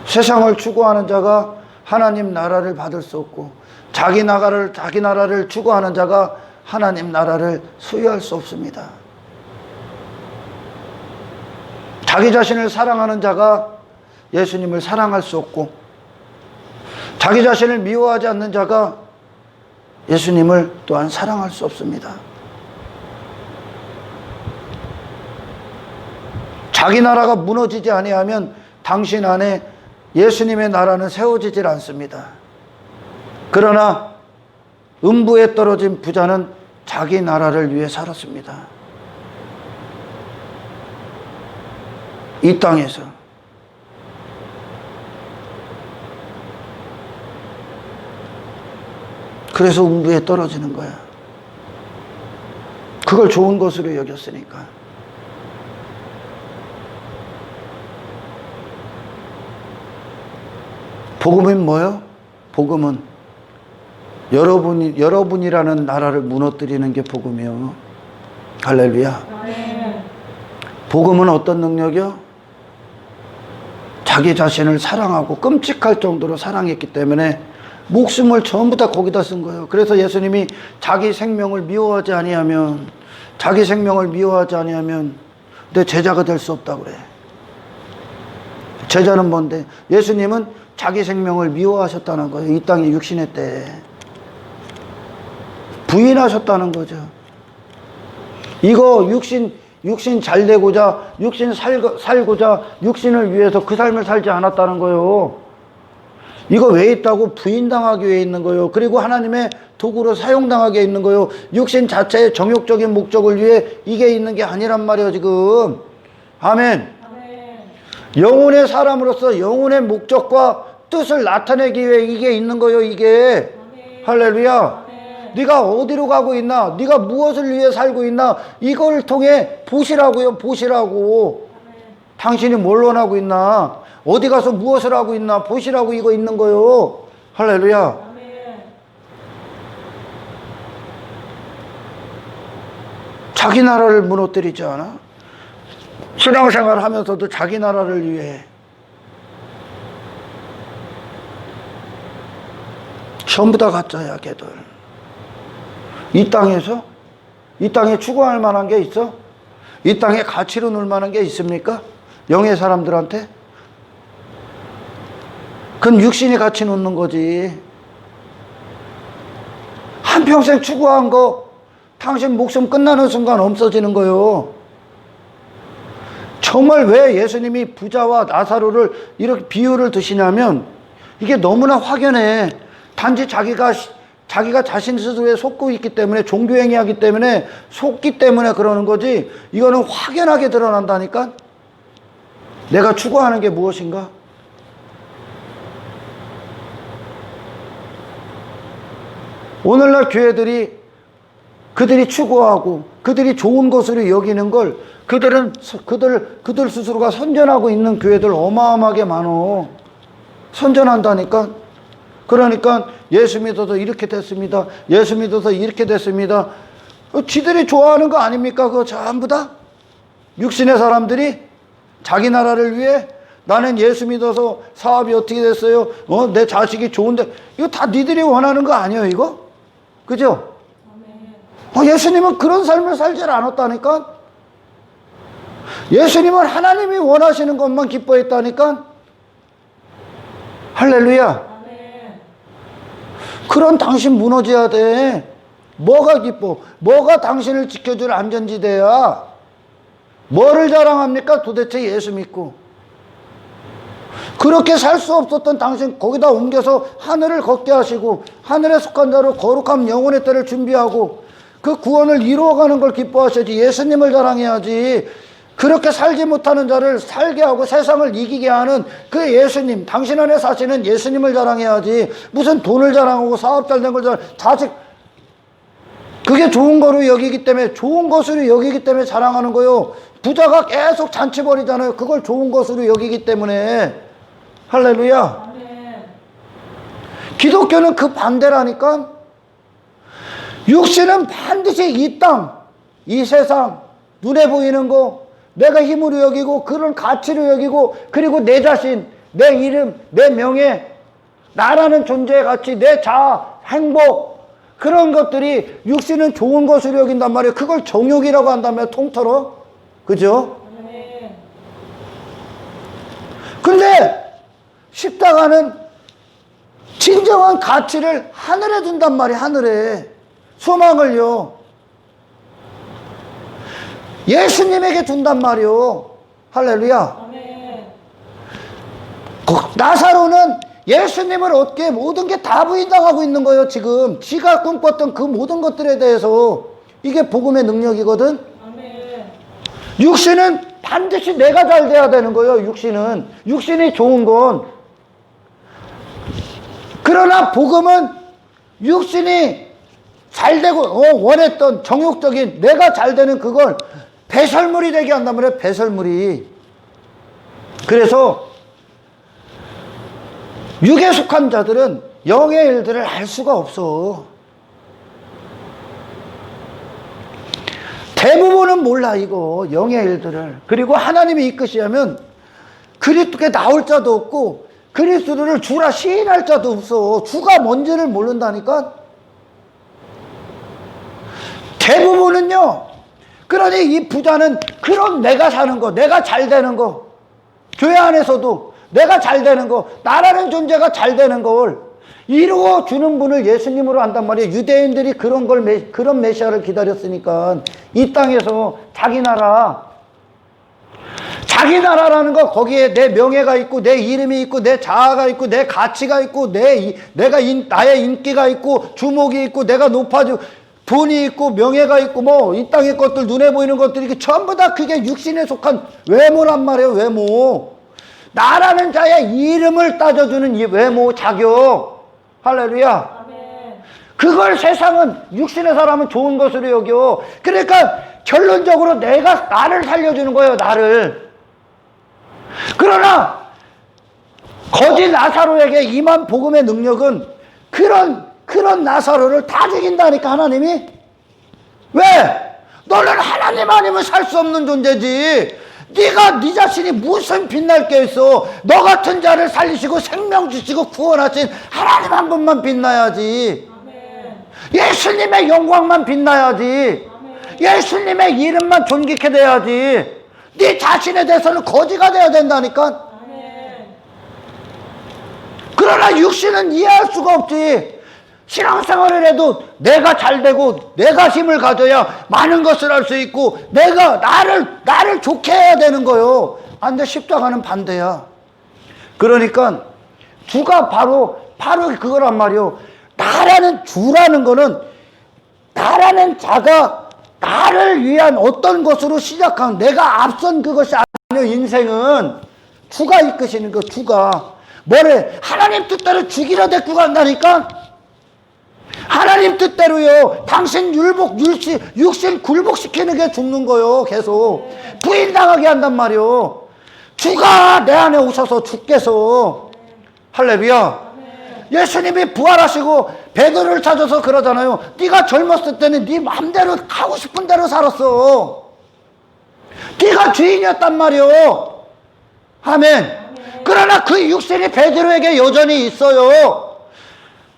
세상을 추구하는 자가 하나님 나라를 받을 수 없고 자기 나라를 추구하는 자가 하나님 나라를 소유할 수 없습니다. 자기 자신을 사랑하는 자가 예수님을 사랑할 수 없고 자기 자신을 미워하지 않는 자가 예수님을 또한 사랑할 수 없습니다. 자기 나라가 무너지지 아니하면 당신 안에 예수님의 나라는 세워지질 않습니다. 그러나 음부에 떨어진 부자는 자기 나라를 위해 살았습니다. 이 땅에서. 그래서 음부에 떨어지는 거야. 그걸 좋은 것으로 여겼으니까. 복음은 뭐요? 복음은 여러분이라는 나라를 무너뜨리는 게 복음이요. 할렐루야. 복음은 어떤 능력이요? 자기 자신을 사랑하고 끔찍할 정도로 사랑했기 때문에 목숨을 전부 다 거기다 쓴 거예요. 그래서 예수님이 자기 생명을 미워하지 아니하면 내 제자가 될 수 없다고 그래. 제자는 뭔데? 예수님은 자기 생명을 미워하셨다는 거예요. 이 땅에 육신의 때 부인하셨다는 거죠. 이거 육신 잘 되고자, 육신 살고자 육신을 위해서 그 삶을 살지 않았다는 거예요. 이거 왜 있다고? 부인당하기 위해 있는 거예요. 그리고 하나님의 도구로 사용당하게 있는 거예요. 육신 자체의 정욕적인 목적을 위해 이게 있는 게 아니란 말이에요, 지금. 아멘. 영혼의 사람으로서 영혼의 목적과 뜻을 나타내기 위해 이게 있는 거예요, 이게. 할렐루야. 네가 어디로 가고 있나? 네가 무엇을 위해 살고 있나? 이걸 통해 보시라고요, 보시라고. 당신이 뭘 원하고 있나? 어디 가서 무엇을 하고 있나? 보시라고 이거 있는 거예요. 할렐루야. 자기 나라를 무너뜨리지 않아? 신앙생활 하면서도 자기 나라를 위해 전부 다 가짜야, 걔들. 이 땅에 추구할 만한 게 있어? 이 땅에 가치로 놀 만한 게 있습니까? 영의 사람들한테? 그건 육신이 가치 놓는 거지. 한평생 추구한 거 당신 목숨 끝나는 순간 없어지는 거요. 정말 왜 예수님이 부자와 나사로를 이렇게 비유를 드시냐면 이게 너무나 확연해. 단지 자기가 자신 스스로에 속고 있기 때문에, 종교행위하기 때문에, 속기 때문에 그러는 거지, 이거는 확연하게 드러난다니까. 내가 추구하는 게 무엇인가? 오늘날 교회들이 그들이 추구하고 그들이 좋은 것으로 여기는 걸 그들 스스로가 선전하고 있는 교회들 어마어마하게 많어. 선전한다니까. 그러니까 예수 믿어서 이렇게 됐습니다. 예수 믿어서 이렇게 됐습니다. 지들이 좋아하는 거 아닙니까? 그거 전부 다? 육신의 사람들이 자기 나라를 위해 나는 예수 믿어서 사업이 어떻게 됐어요? 내 자식이 좋은데, 이거 다 니들이 원하는 거 아니에요, 이거? 그죠? 예수님은 그런 삶을 살질 않았다니까? 예수님은 하나님이 원하시는 것만 기뻐했다니까? 할렐루야. 그런 당신 무너져야 돼. 뭐가 기뻐? 뭐가 당신을 지켜줄 안전지대야? 뭐를 자랑합니까? 도대체 예수 믿고. 그렇게 살 수 없었던 당신 거기다 옮겨서 하늘을 걷게 하시고 하늘에 속한 자로 거룩한 영혼의 때를 준비하고 그 구원을 이루어가는 걸 기뻐하셔야지. 예수님을 자랑해야지. 그렇게 살지 못하는 자를 살게 하고 세상을 이기게 하는 그 예수님, 당신 안에 사시는 예수님을 자랑해야지. 무슨 돈을 자랑하고 사업 잘 된 걸 자랑, 자식, 그게 좋은 거로 여기기 때문에, 좋은 것으로 여기기 때문에 자랑하는 거요. 부자가 계속 잔치 벌이잖아요. 그걸 좋은 것으로 여기기 때문에. 할렐루야. 기독교는 그 반대라니까. 육신은 반드시 이 땅, 이 세상, 눈에 보이는 거, 내가 힘으로 여기고 그런 가치로 여기고, 그리고 내 자신, 내 이름, 내 명예, 나라는 존재의 가치, 내 자아, 행복, 그런 것들이 육신은 좋은 것으로 여긴단 말이에요. 그걸 정욕이라고 한단 말이에요, 통틀어. 그죠? 근데 십자가는 진정한 가치를 하늘에 둔단 말이에요. 하늘에. 소망을요. 예수님에게 둔단 말이요. 할렐루야. 나사로는 예수님을 얻기에 모든 게 다 부인당하고 있는 거예요. 지금 지가 꿈꿨던 그 모든 것들에 대해서. 이게 복음의 능력이거든. 육신은 반드시 내가 잘 돼야 되는 거예요. 육신이 좋은 건. 그러나 복음은 육신이 잘 되고 원했던 정욕적인 내가 잘 되는 그걸 배설물이 되게 한단 말이에요. 배설물이. 그래서 육에 속한 자들은 영의 일들을 알 수가 없어. 대부분은 몰라 이거 영의 일들을. 그리고 하나님이 이끄시려면 그리스도께 나올 자도 없고 그리스도를 주라 시인할 자도 없어. 주가 뭔지를 모른다니까. 대부분은요. 그러니 이 부자는 그런 내가 사는 거, 내가 잘 되는 거, 교회 안에서도 내가 잘 되는 거, 나라는 존재가 잘 되는 걸 이루어 주는 분을 예수님으로 한단 말이에요. 유대인들이 그런 메시아를 기다렸으니까 이 땅에서 자기 나라라는 거, 거기에 내 명예가 있고 내 이름이 있고 내 자아가 있고 내 가치가 있고 나의 인기가 있고 주목이 있고 내가 높아지고 돈이 있고 명예가 있고 뭐 이 땅의 것들, 눈에 보이는 것들이 이게 전부 다 그게 육신에 속한 외모란 말이에요. 외모. 나라는 자의 이름을 따져주는 이 외모, 자격. 할렐루야. 아멘. 그걸 세상은, 육신의 사람은 좋은 것으로 여겨. 그러니까 결론적으로 나를 살려주는 거예요. 나를. 그러나 거짓 나사로에게 임한 복음의 능력은 그런 나사로를 다 죽인다니까, 하나님이. 왜? 너는 하나님 아니면 살 수 없는 존재지. 네가 네 자신이 무슨 빛날 게 있어. 너 같은 자를 살리시고 생명 주시고 구원하신 하나님 한 분만 빛나야지. 아멘. 예수님의 영광만 빛나야지. 아멘. 예수님의 이름만 존귀케 돼야지. 네 자신에 대해서는 거지가 돼야 된다니까. 아멘. 그러나 육신은 이해할 수가 없지. 신앙생활을 해도 내가 잘 되고 내가 힘을 가져야 많은 것을 할 수 있고 내가 나를 좋게 해야 되는 거요. 안 돼. 십자가는 반대야. 그러니까 주가 바로 그거란 말이요. 나라는 주라는 거는 나라는 자가 나를 위한 어떤 것으로 시작한 내가 앞선 그것이 아니요. 인생은 주가 이끄시는 거. 주가 뭐래? 하나님 뜻대로 죽이려 데리고 간다니까. 하나님 뜻대로요. 당신 육신 굴복시키는 게 죽는 거요. 계속 부인당하게 한단 말이요. 주가 내 안에 오셔서 주께서. 할렐루야. 예수님이 부활하시고 베드로를 찾아서 그러잖아요. 네가 젊었을 때는 네 마음대로 가고 싶은 대로 살았어. 네가 주인이었단 말이요. 아멘. 그러나 그 육신이 베드로에게 여전히 있어요.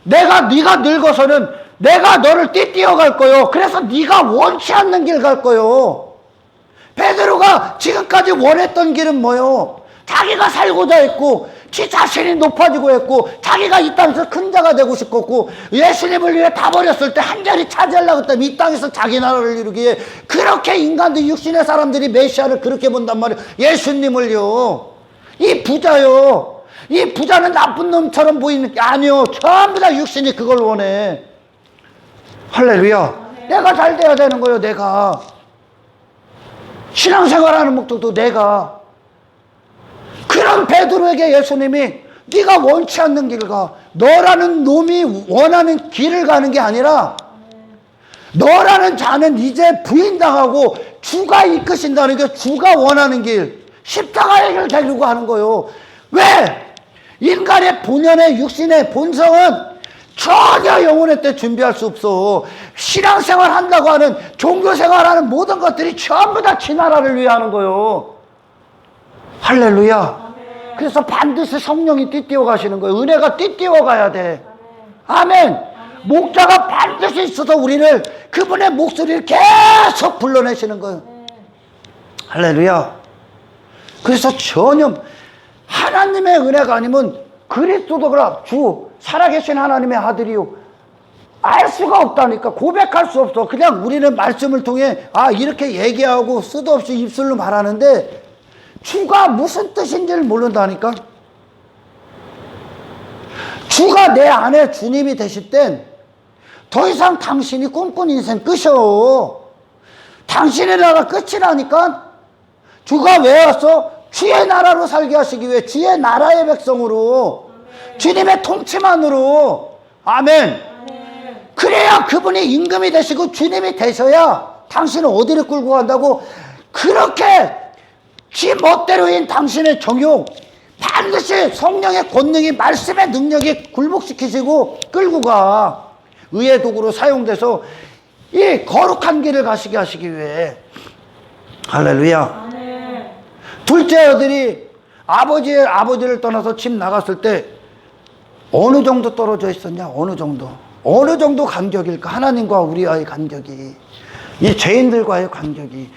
네가 늙어서는 내가 너를 띠띠어갈 거요. 그래서 네가 원치 않는 길 갈 거요. 베드로가 지금까지 원했던 길은 뭐요? 자기가 살고자 했고 지 자신이 높아지고 했고 자기가 이 땅에서 큰 자가 되고 싶었고 예수님을 위해 다 버렸을 때 한 자리 차지하려고 했다면 이 땅에서 자기 나라를 이루기에 그렇게 인간들 육신의 사람들이 메시아를 그렇게 본단 말이에요. 예수님을요. 이 부자요. 이 부자는 나쁜 놈처럼 보이는 게 아니요. 전부 다 육신이 그걸 원해. 할렐루야. 내가 잘 돼야 되는 거예요. 내가 신앙생활하는 목적도 내가. 그런 베드로에게 예수님이 네가 원치 않는 길을 가. 너라는 놈이 원하는 길을 가는 게 아니라 너라는 자는 이제 부인당하고 주가 이끄신다는 게 주가 원하는 길, 십자가의 길을 되려고 하는 거예요. 왜? 인간의 본연의 육신의 본성은 전혀 영혼의 때 준비할 수 없어. 신앙생활 한다고 하는 종교생활하는 모든 것들이 전부 다 지 나라를 위해 하는 거예요. 할렐루야. 그래서 반드시 성령이 띠띠어 가시는 거예요. 은혜가 띠띠어 가야 돼. 아멘. 목자가 반드시 있어서 우리를 그분의 목소리를 계속 불러내시는 거예요. 할렐루야. 그래서 전혀 하나님의 은혜가 아니면 그리스도가 주 살아계신 하나님의 아들이요 알 수가 없다니까. 고백할 수 없어. 그냥 우리는 말씀을 통해 이렇게 얘기하고 수도 없이 입술로 말하는데 주가 무슨 뜻인지를 모른다니까. 주가 내 안에 주님이 되실 땐 더 이상 당신이 꿈꾼 인생 끝이요. 당신의 나라 끝이라니까. 주가 왜 왔어? 주의 나라로 살게 하시기 위해 주의 나라의 백성으로 주님의 통치만으로. 아멘. 그래야 그분이 임금이 되시고 주님이 되셔야 당신은 어디를 끌고 간다고. 그렇게 지 멋대로인 당신의 정욕, 반드시 성령의 권능이, 말씀의 능력이 굴복시키시고 끌고 가. 의의 도구로 사용돼서 이 거룩한 길을 가시게 하시기 위해. 할렐루야. 아멘. 둘째 아들이 아버지를 떠나서 집 나갔을 때 어느 정도 떨어져 있었냐? 어느 정도 간격일까? 하나님과 우리와의 간격이, 이 죄인들과의 간격이,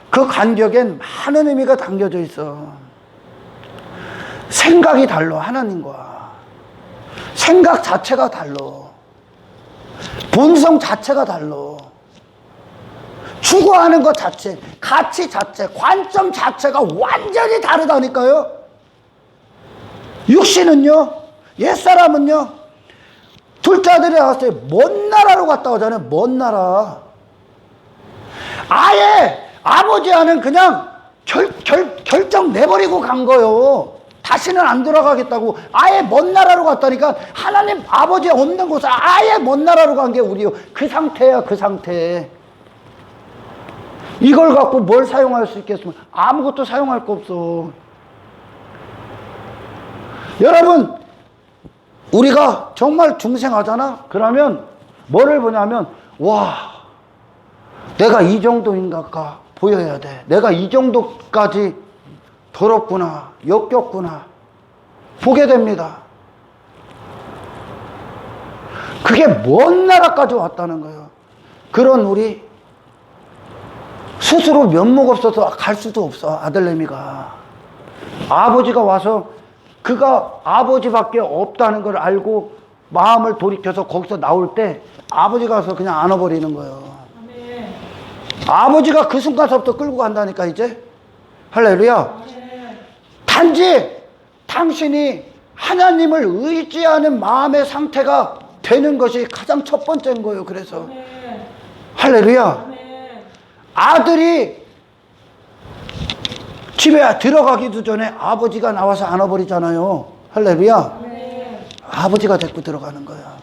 그 간격엔 많은 의미가 담겨져 있어. 생각이 달라. 하나님과 생각 자체가 달라. 본성 자체가 달라. 추구하는 것 자체, 가치 자체, 관점 자체가 완전히 다르다니까요. 육신은요, 옛사람은요, 둘째 아들이 나왔을 때 먼 나라로 갔다 오잖아요. 먼 나라. 아예 아버지와는 그냥 결정 내버리고 간 거요. 다시는 안 돌아가겠다고. 아예 먼 나라로 갔다니까. 하나님 아버지 없는 곳에 아예 먼 나라로 간 게 우리요. 그 상태야, 그 상태. 이걸 갖고 뭘 사용할 수 있겠으면 아무것도 사용할 거 없어. 여러분, 우리가 정말 중생하잖아? 그러면 뭐를 보냐면, 와, 내가 이 정도인가 보여야 돼. 내가 이 정도까지 더럽구나, 역겹구나 보게 됩니다. 그게 먼 나라까지 왔다는 거예요. 그런 우리 스스로 면목 없어서 갈 수도 없어. 아들내미가 아버지가 와서 그가 아버지밖에 없다는 걸 알고 마음을 돌이켜서 거기서 나올 때 아버지가 와서 그냥 안아버리는 거예요. 아멘. 아버지가 그 순간서부터 끌고 간다니까. 이제 할렐루야. 아멘. 단지 당신이 하나님을 의지하는 마음의 상태가 되는 것이 가장 첫 번째인 거예요. 그래서 아멘. 할렐루야. 아멘. 아들이 집에 들어가기도 전에 아버지가 나와서 안아버리잖아요. 할렐루야. 아멘. 아버지가 데리고 들어가는 거야.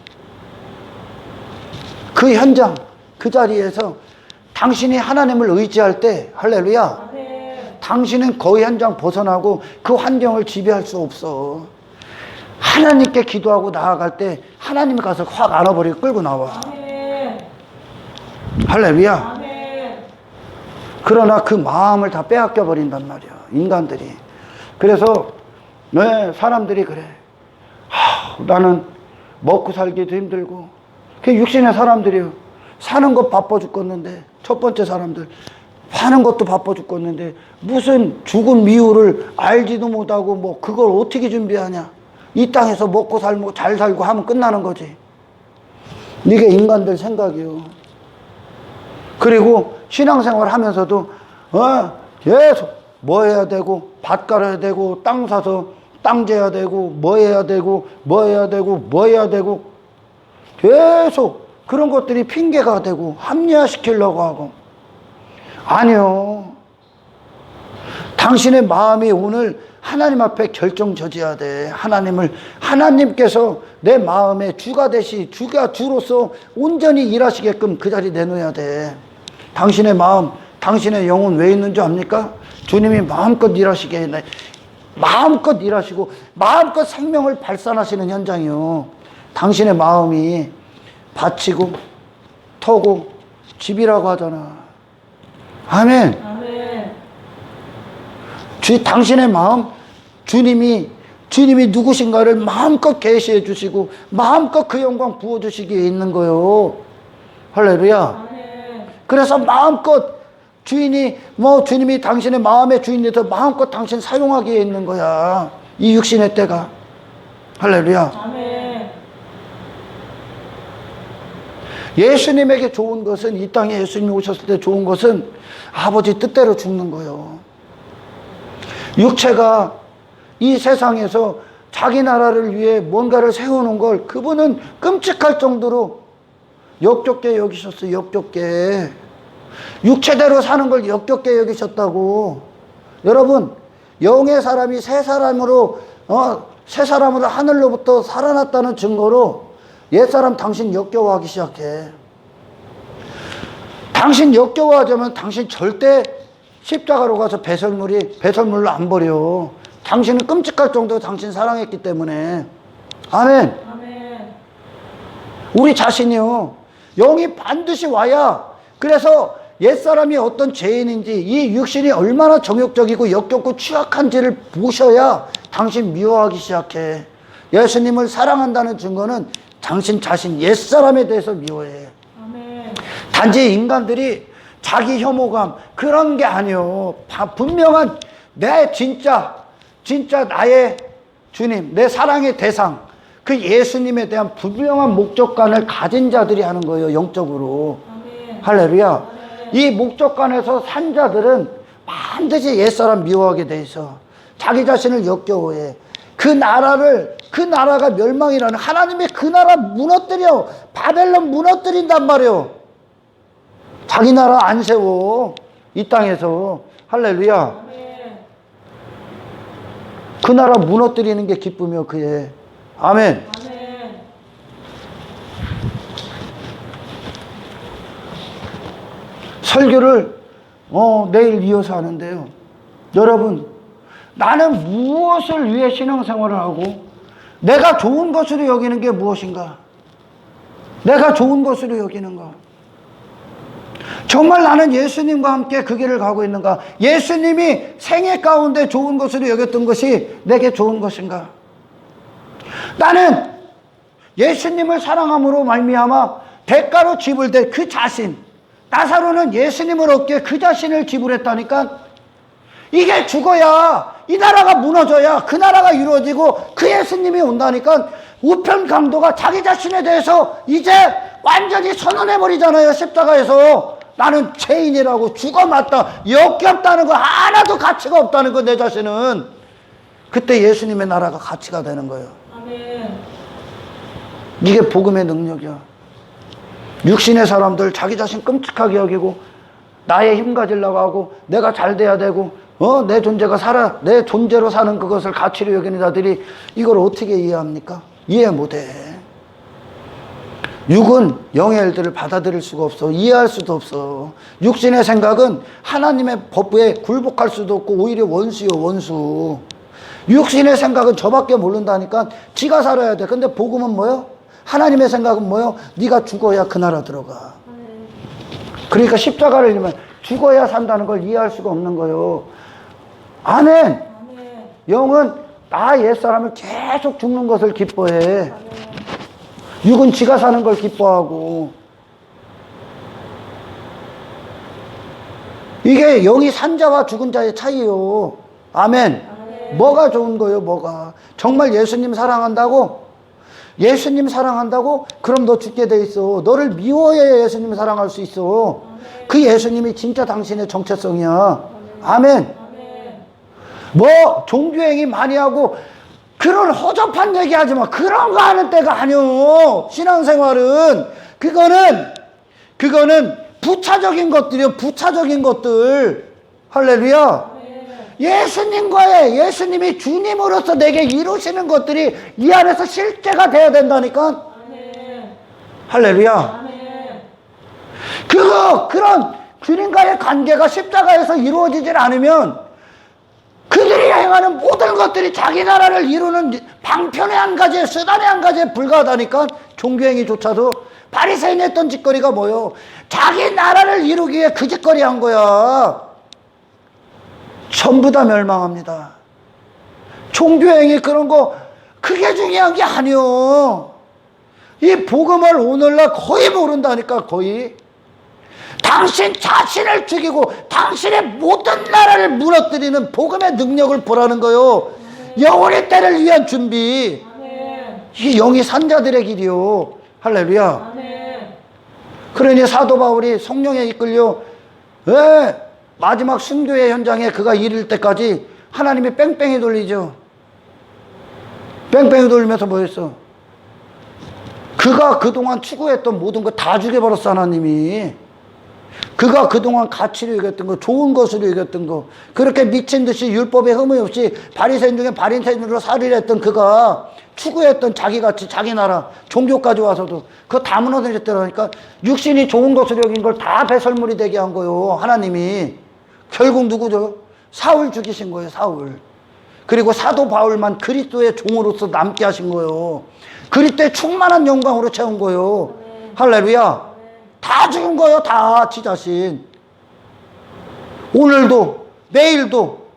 그 현장, 그 자리에서 당신이 하나님을 의지할 때, 할렐루야, 아멘. 당신은 거의 현장 벗어나고 그 환경을 지배할 수 없어. 하나님께 기도하고 나아갈 때 하나님이 가서 확 안아버리고 끌고 나와. 아멘. 할렐루야. 아멘. 그러나 그 마음을 다 빼앗겨 버린단 말이야, 인간들이. 그래서 사람들이 그래. 나는 먹고 살기도 힘들고. 그 육신의 사람들이요, 사는 것 바빠 죽겠는데, 첫 번째 사람들 사는 것도 바빠 죽겠는데 무슨 죽은 이유를 알지도 못하고 뭐 그걸 어떻게 준비하냐. 이 땅에서 먹고 살고 잘 살고 하면 끝나는 거지. 이게 인간들 생각이요. 그리고 신앙생활 하면서도 계속 뭐 해야 되고, 밭 갈아야 되고, 땅 사서 땅 재야 되고, 뭐 해야 되고, 뭐 해야 되고, 뭐 해야 되고, 계속 그런 것들이 핑계가 되고 합리화시키려고 하고. 아니요. 당신의 마음이 오늘 하나님 앞에 결정져야 돼. 하나님께서 내 마음의 주가 주로서 온전히 일하시게끔 그 자리 내놓아야 돼. 당신의 마음, 당신의 영혼 왜 있는 줄 압니까? 주님이 마음껏 일하시게 해. 마음껏 일하시고 마음껏 생명을 발산하시는 현장이요. 당신의 마음이 밭이고 터고 집이라고 하잖아. 아멘. 아멘. 당신의 마음, 주님이 누구신가를 마음껏 계시해 주시고 마음껏 그 영광 부어주시기에 있는 거요. 할렐루야. 아멘. 그래서 마음껏 주님이 당신의 마음의 주인에서 마음껏 당신 사용하기에 있는 거야. 이 육신의 때가. 할렐루야. 아멘. 예수님에게 좋은 것은, 이 땅에 예수님이 오셨을 때 좋은 것은 아버지 뜻대로 죽는 거예요. 육체가 이 세상에서 자기 나라를 위해 뭔가를 세우는 걸 그분은 끔찍할 정도로 역겹게 여기셨어요. 역겹게. 육체대로 사는 걸 역겹게 여기셨다고. 여러분, 영의 사람이 새 사람으로 하늘로부터 살아났다는 증거로 옛사람 당신 역겨워하기 시작해. 당신 역겨워하자면 당신 절대 십자가로 가서 배설물로 안 버려. 당신은 끔찍할 정도로 당신 사랑했기 때문에. 아멘. 아멘. 우리 자신이요, 영이 반드시 와야, 그래서 옛사람이 어떤 죄인인지, 이 육신이 얼마나 정욕적이고 역겹고 취약한지를 보셔야 당신 미워하기 시작해. 예수님을 사랑한다는 증거는 당신 자신 옛사람에 대해서 미워해. 아멘. 단지 인간들이 자기 혐오감 그런 게 아니요, 분명한 내 진짜 나의 주님, 내 사랑의 대상, 그 예수님에 대한 분명한 목적관을 가진 자들이 하는 거예요, 영적으로. 아멘. 할렐루야. 아멘. 이 목적관에서 산 자들은 반드시 옛사람 미워하게 돼 있어. 자기 자신을 역겨워해. 그 나라가 멸망이라는, 하나님이 그 나라 무너뜨려. 바벨론 무너뜨린단 말이에요. 자기 나라 안 세워, 이 땅에서. 할렐루야. 아멘. 그 나라 무너뜨리는 게 기쁨이요, 그의. 아멘. 아멘. 설교를 내일 이어서 하는데요, 여러분, 나는 무엇을 위해 신앙생활을 하고 내가 좋은 것으로 여기는 게 무엇인가? 내가 좋은 것으로 여기는가? 정말 나는 예수님과 함께 그 길을 가고 있는가? 예수님이 생애 가운데 좋은 것으로 여겼던 것이 내게 좋은 것인가? 나는 예수님을 사랑함으로 말미암아 대가로 지불될 그 자신, 나사로는 예수님을 얻기에 그 자신을 지불했다니까. 이게 죽어야, 이 나라가 무너져야 그 나라가 이루어지고 그 예수님이 온다니까. 우편 강도가 자기 자신에 대해서 이제 완전히 선언해버리잖아요, 십자가에서. 나는 죄인이라고, 죽어맞다, 역겹다는 거, 하나도 가치가 없다는 거, 내 자신은. 그때 예수님의 나라가 가치가 되는 거예요. 아멘. 이게 복음의 능력이야. 육신의 사람들 자기 자신 끔찍하게 여기고, 나의 힘 가지려고 하고, 내가 잘 돼야 되고, 내 존재가 내 존재로 사는 그것을 가치로 여기는 자들이 이걸 어떻게 이해합니까? 이해 못해. 육은 영의 일들을 받아들일 수가 없어. 이해할 수도 없어. 육신의 생각은 하나님의 법에 굴복할 수도 없고 오히려 원수요, 원수. 육신의 생각은 저밖에 모른다니까. 지가 살아야 돼. 근데 복음은 뭐요? 하나님의 생각은 뭐요? 네가 죽어야 그 나라 들어가. 그러니까 십자가를 지면 죽어야 산다는 걸 이해할 수가 없는 거예요. 아멘. 아멘. 영은 나 옛사람을 계속 죽는 것을 기뻐해. 육은 지가 사는 걸 기뻐하고. 이게 영이 산 자와 죽은 자의 차이요. 아멘. 뭐가 좋은 거예요, 뭐가? 정말 예수님 사랑한다고? 예수님 사랑한다고? 그럼 너 죽게 돼 있어. 너를 미워해야 예수님 사랑할 수 있어. 그 예수님이 진짜 당신의 정체성이야. 아멘. 뭐 종교행위 많이 하고 그런 허접한 얘기 하지 마. 그런 거 하는 때가 아니오. 신앙생활은 그거는 부차적인 것들이요, 부차적인 것들. 할렐루야. 예수님과의, 예수님이 주님으로서 내게 이루시는 것들이 이 안에서 실제가 돼야 된다니까. 할렐루야. 그런 주님과의 관계가 십자가에서 이루어지질 않으면 그들이 행하는 모든 것들이 자기 나라를 이루는 방편의 한 가지에, 수단의 한 가지에 불과하다니까. 종교행위조차도. 바리새인이 했던 짓거리가 뭐요? 자기 나라를 이루기 위해 그 짓거리 한 거야. 전부 다 멸망합니다. 종교행위 그런 거 그게 중요한 게 아니요. 이 복음을 오늘날 거의 모른다니까. 거의. 당신 자신을 죽이고 당신의 모든 나라를 무너뜨리는 복음의 능력을 보라는 거요. 영원의 때를 위한 준비. 이게 영이 산 자들의 길이요. 할렐루야. 그러니 사도 바울이 성령에 이끌려 마지막 순교의 현장에 그가 이를 때까지 하나님이 뺑뺑이 돌리죠. 뺑뺑이 돌리면서 뭐 했어? 그가 그동안 추구했던 모든 거 다 죽여버렸어, 하나님이. 그가 그동안 가치로 여겼던 거, 좋은 것으로 여겼던 거, 그렇게 미친 듯이 율법에 흠이 없이 바리새인 중에 바리새인으로 살이를 했던 그가 추구했던 자기 가치, 자기 나라, 종교까지 와서도 그거 다 무너뜨렸다니까. 육신이 좋은 것으로 여긴 걸 다 배설물이 되게 한 거요, 하나님이. 결국 누구죠? 사울 죽이신 거예요, 사울. 그리고 사도 바울만 그리스도의 종으로서 남게 하신 거예요. 그리스도의 충만한 영광으로 채운 거예요. 할렐루야. 다 죽은 거예요. 다 지 자신. 오늘도 내일도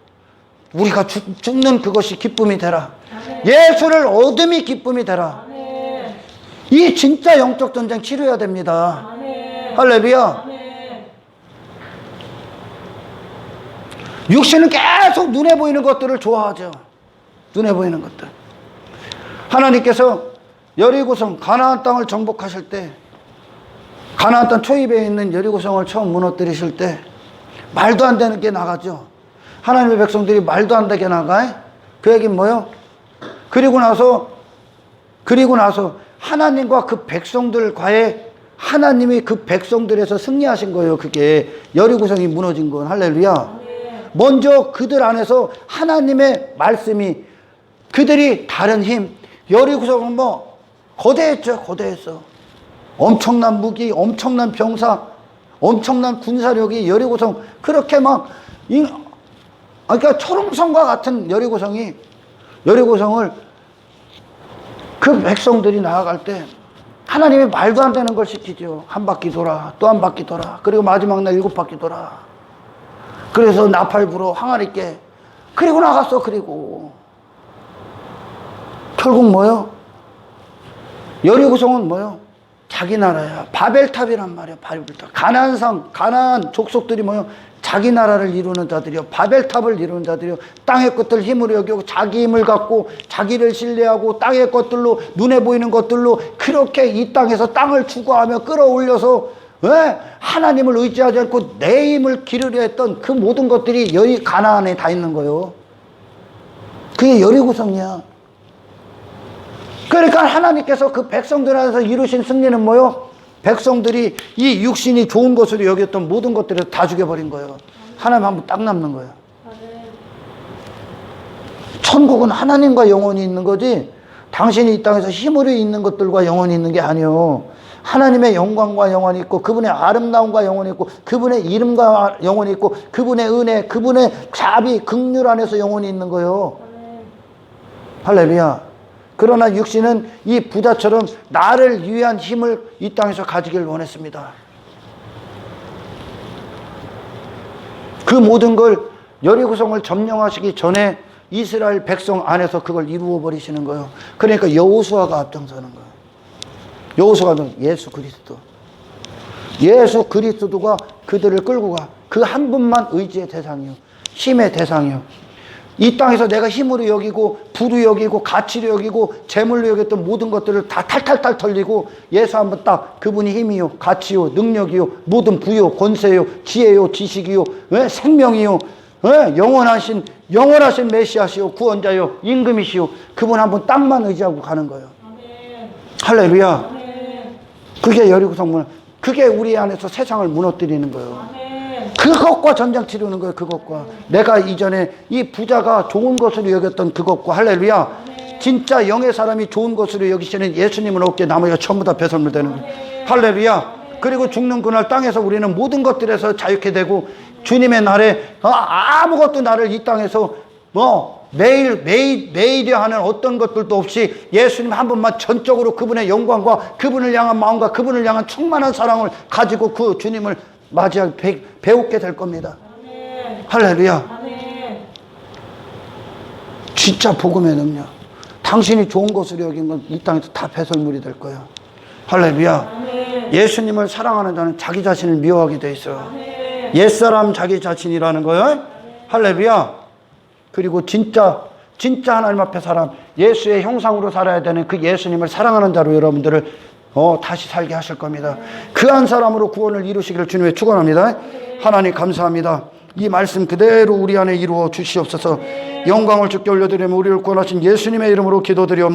우리가 죽는 그것이 기쁨이 되라. 예수를 얻음이 기쁨이 되라. 이 진짜 영적 전쟁 치료해야 됩니다. 할렐루야. 육신은 계속 눈에 보이는 것들을 좋아하죠. 눈에 보이는 것들. 하나님께서 여리고성 가나안 땅을 정복하실 때, 가나안 땅 초입에 있는 여리고성을 처음 무너뜨리실 때 말도 안 되는 게 나가죠. 하나님의 백성들이 말도 안 되게 나가. 그 얘기는 뭐요? 그리고 나서 하나님과 그 백성들과의, 하나님이 그 백성들에서 승리하신 거예요. 그게 여리고성이 무너진 건. 할렐루야. 먼저 그들 안에서 하나님의 말씀이, 그들이 다른 힘, 여리고성은 뭐 거대했죠. 거대했어. 엄청난 무기, 엄청난 병사, 엄청난 군사력이 여리고성, 그렇게 막 그러니까 초롱성과 같은 여리고성을 그 백성들이 나아갈 때 하나님이 말도 안 되는 걸 시키죠. 한 바퀴 돌아, 또 한 바퀴 돌아, 그리고 마지막 날 7바퀴 돌아. 그래서 나팔 불어 항아리 깨. 그리고 나갔어. 그리고 결국 뭐요? 여리고성은 뭐요? 자기 나라야. 바벨탑이란 말이야. 바벨탑. 가나안 족속들이 뭐요? 자기 나라를 이루는 자들이요. 바벨탑을 이루는 자들이요. 땅의 것들 힘으로 여기고 자기 힘을 갖고 자기를 신뢰하고 땅의 것들로, 눈에 보이는 것들로 그렇게 이 땅에서 땅을 추구하며 끌어올려서, 왜? 하나님을 의지하지 않고 내 힘을 기르려 했던 그 모든 것들이 여기 가나안에 다 있는 거예요. 그게 여리고성이야. 그러니까 하나님께서 그 백성들 안에서 이루신 승리는 뭐요? 백성들이 이 육신이 좋은 것으로 여겼던 모든 것들을 다 죽여버린 거예요. 하나님 한 분 딱 남는 거예요. 천국은 하나님과 영원히 있는 거지, 당신이 이 땅에서 힘으로 있는 것들과 영원히 있는 게 아니에요. 하나님의 영광과 영원히 있고, 그분의 아름다움과 영원히 있고, 그분의 이름과 영원히 있고, 그분의 은혜, 그분의 자비, 긍휼 안에서 영원히 있는 거예요. 할렐루야. 그러나 육신은 이 부자처럼 나를 위한 힘을 이 땅에서 가지길 원했습니다. 그 모든 걸 여리고성을 점령하시기 전에 이스라엘 백성 안에서 그걸 이루어 버리시는 거예요. 그러니까 여호수아가 앞장서는 거예요. 여호수아는 예수 그리스도. 예수 그리스도가 그들을 끌고 가. 그 한 분만 의지의 대상이요. 힘의 대상이요. 이 땅에서 내가 힘으로 여기고 부로 여기고 가치로 여기고 재물로 여겼던 모든 것들을 다 탈탈탈 털리고 예수 한번 딱, 그분이 힘이요, 가치요, 능력이요, 모든 부요, 권세요, 지혜요, 지식이요, 생명이요, 영원하신 메시아시요, 구원자요, 임금이시요, 그분 한번 딱만 의지하고 가는 거예요. 아멘. 할렐루야. 아멘. 그게 여리고성 그게 우리 안에서 세상을 무너뜨리는 거예요. 아멘. 그것과 전쟁 치르는 거예요. 그것과. 내가 이전에 이 부자가 좋은 것으로 여겼던 그것과. 할렐루야. 진짜 영의 사람이 좋은 것으로 여기시는 예수님은 없게 나머지가 전부 다 배설물되는 거예요. 할렐루야. 그리고 죽는 그날 땅에서 우리는 모든 것들에서 자유케 되고, 주님의 날에 아무것도 나를 이 땅에서 매일이 하는 어떤 것들도 없이 예수님 한 분만 전적으로 그분의 영광과 그분을 향한 마음과 그분을 향한 충만한 사랑을 가지고 그 주님을 맞이할 배우게 될 겁니다. 아멘. 할렐루야. 아멘. 진짜 복음의 능력. 당신이 좋은 것으로 여긴 건 이 땅에서 다 배설물이 될 거예요. 할렐루야. 아멘. 예수님을 사랑하는 자는 자기 자신을 미워하게 돼 있어요. 아멘. 옛사람 자기 자신이라는 거예요. 아멘. 할렐루야. 그리고 진짜 하나님 앞에 사람, 예수의 형상으로 살아야 되는 그 예수님을 사랑하는 자로 여러분들을 다시 살게 하실 겁니다. 그 한 사람으로 구원을 이루시기를 주님의 축원합니다. 하나님 감사합니다. 이 말씀 그대로 우리 안에 이루어 주시옵소서. 영광을 주께 올려드리며 우리를 구원하신 예수님의 이름으로 기도드리옵나이다.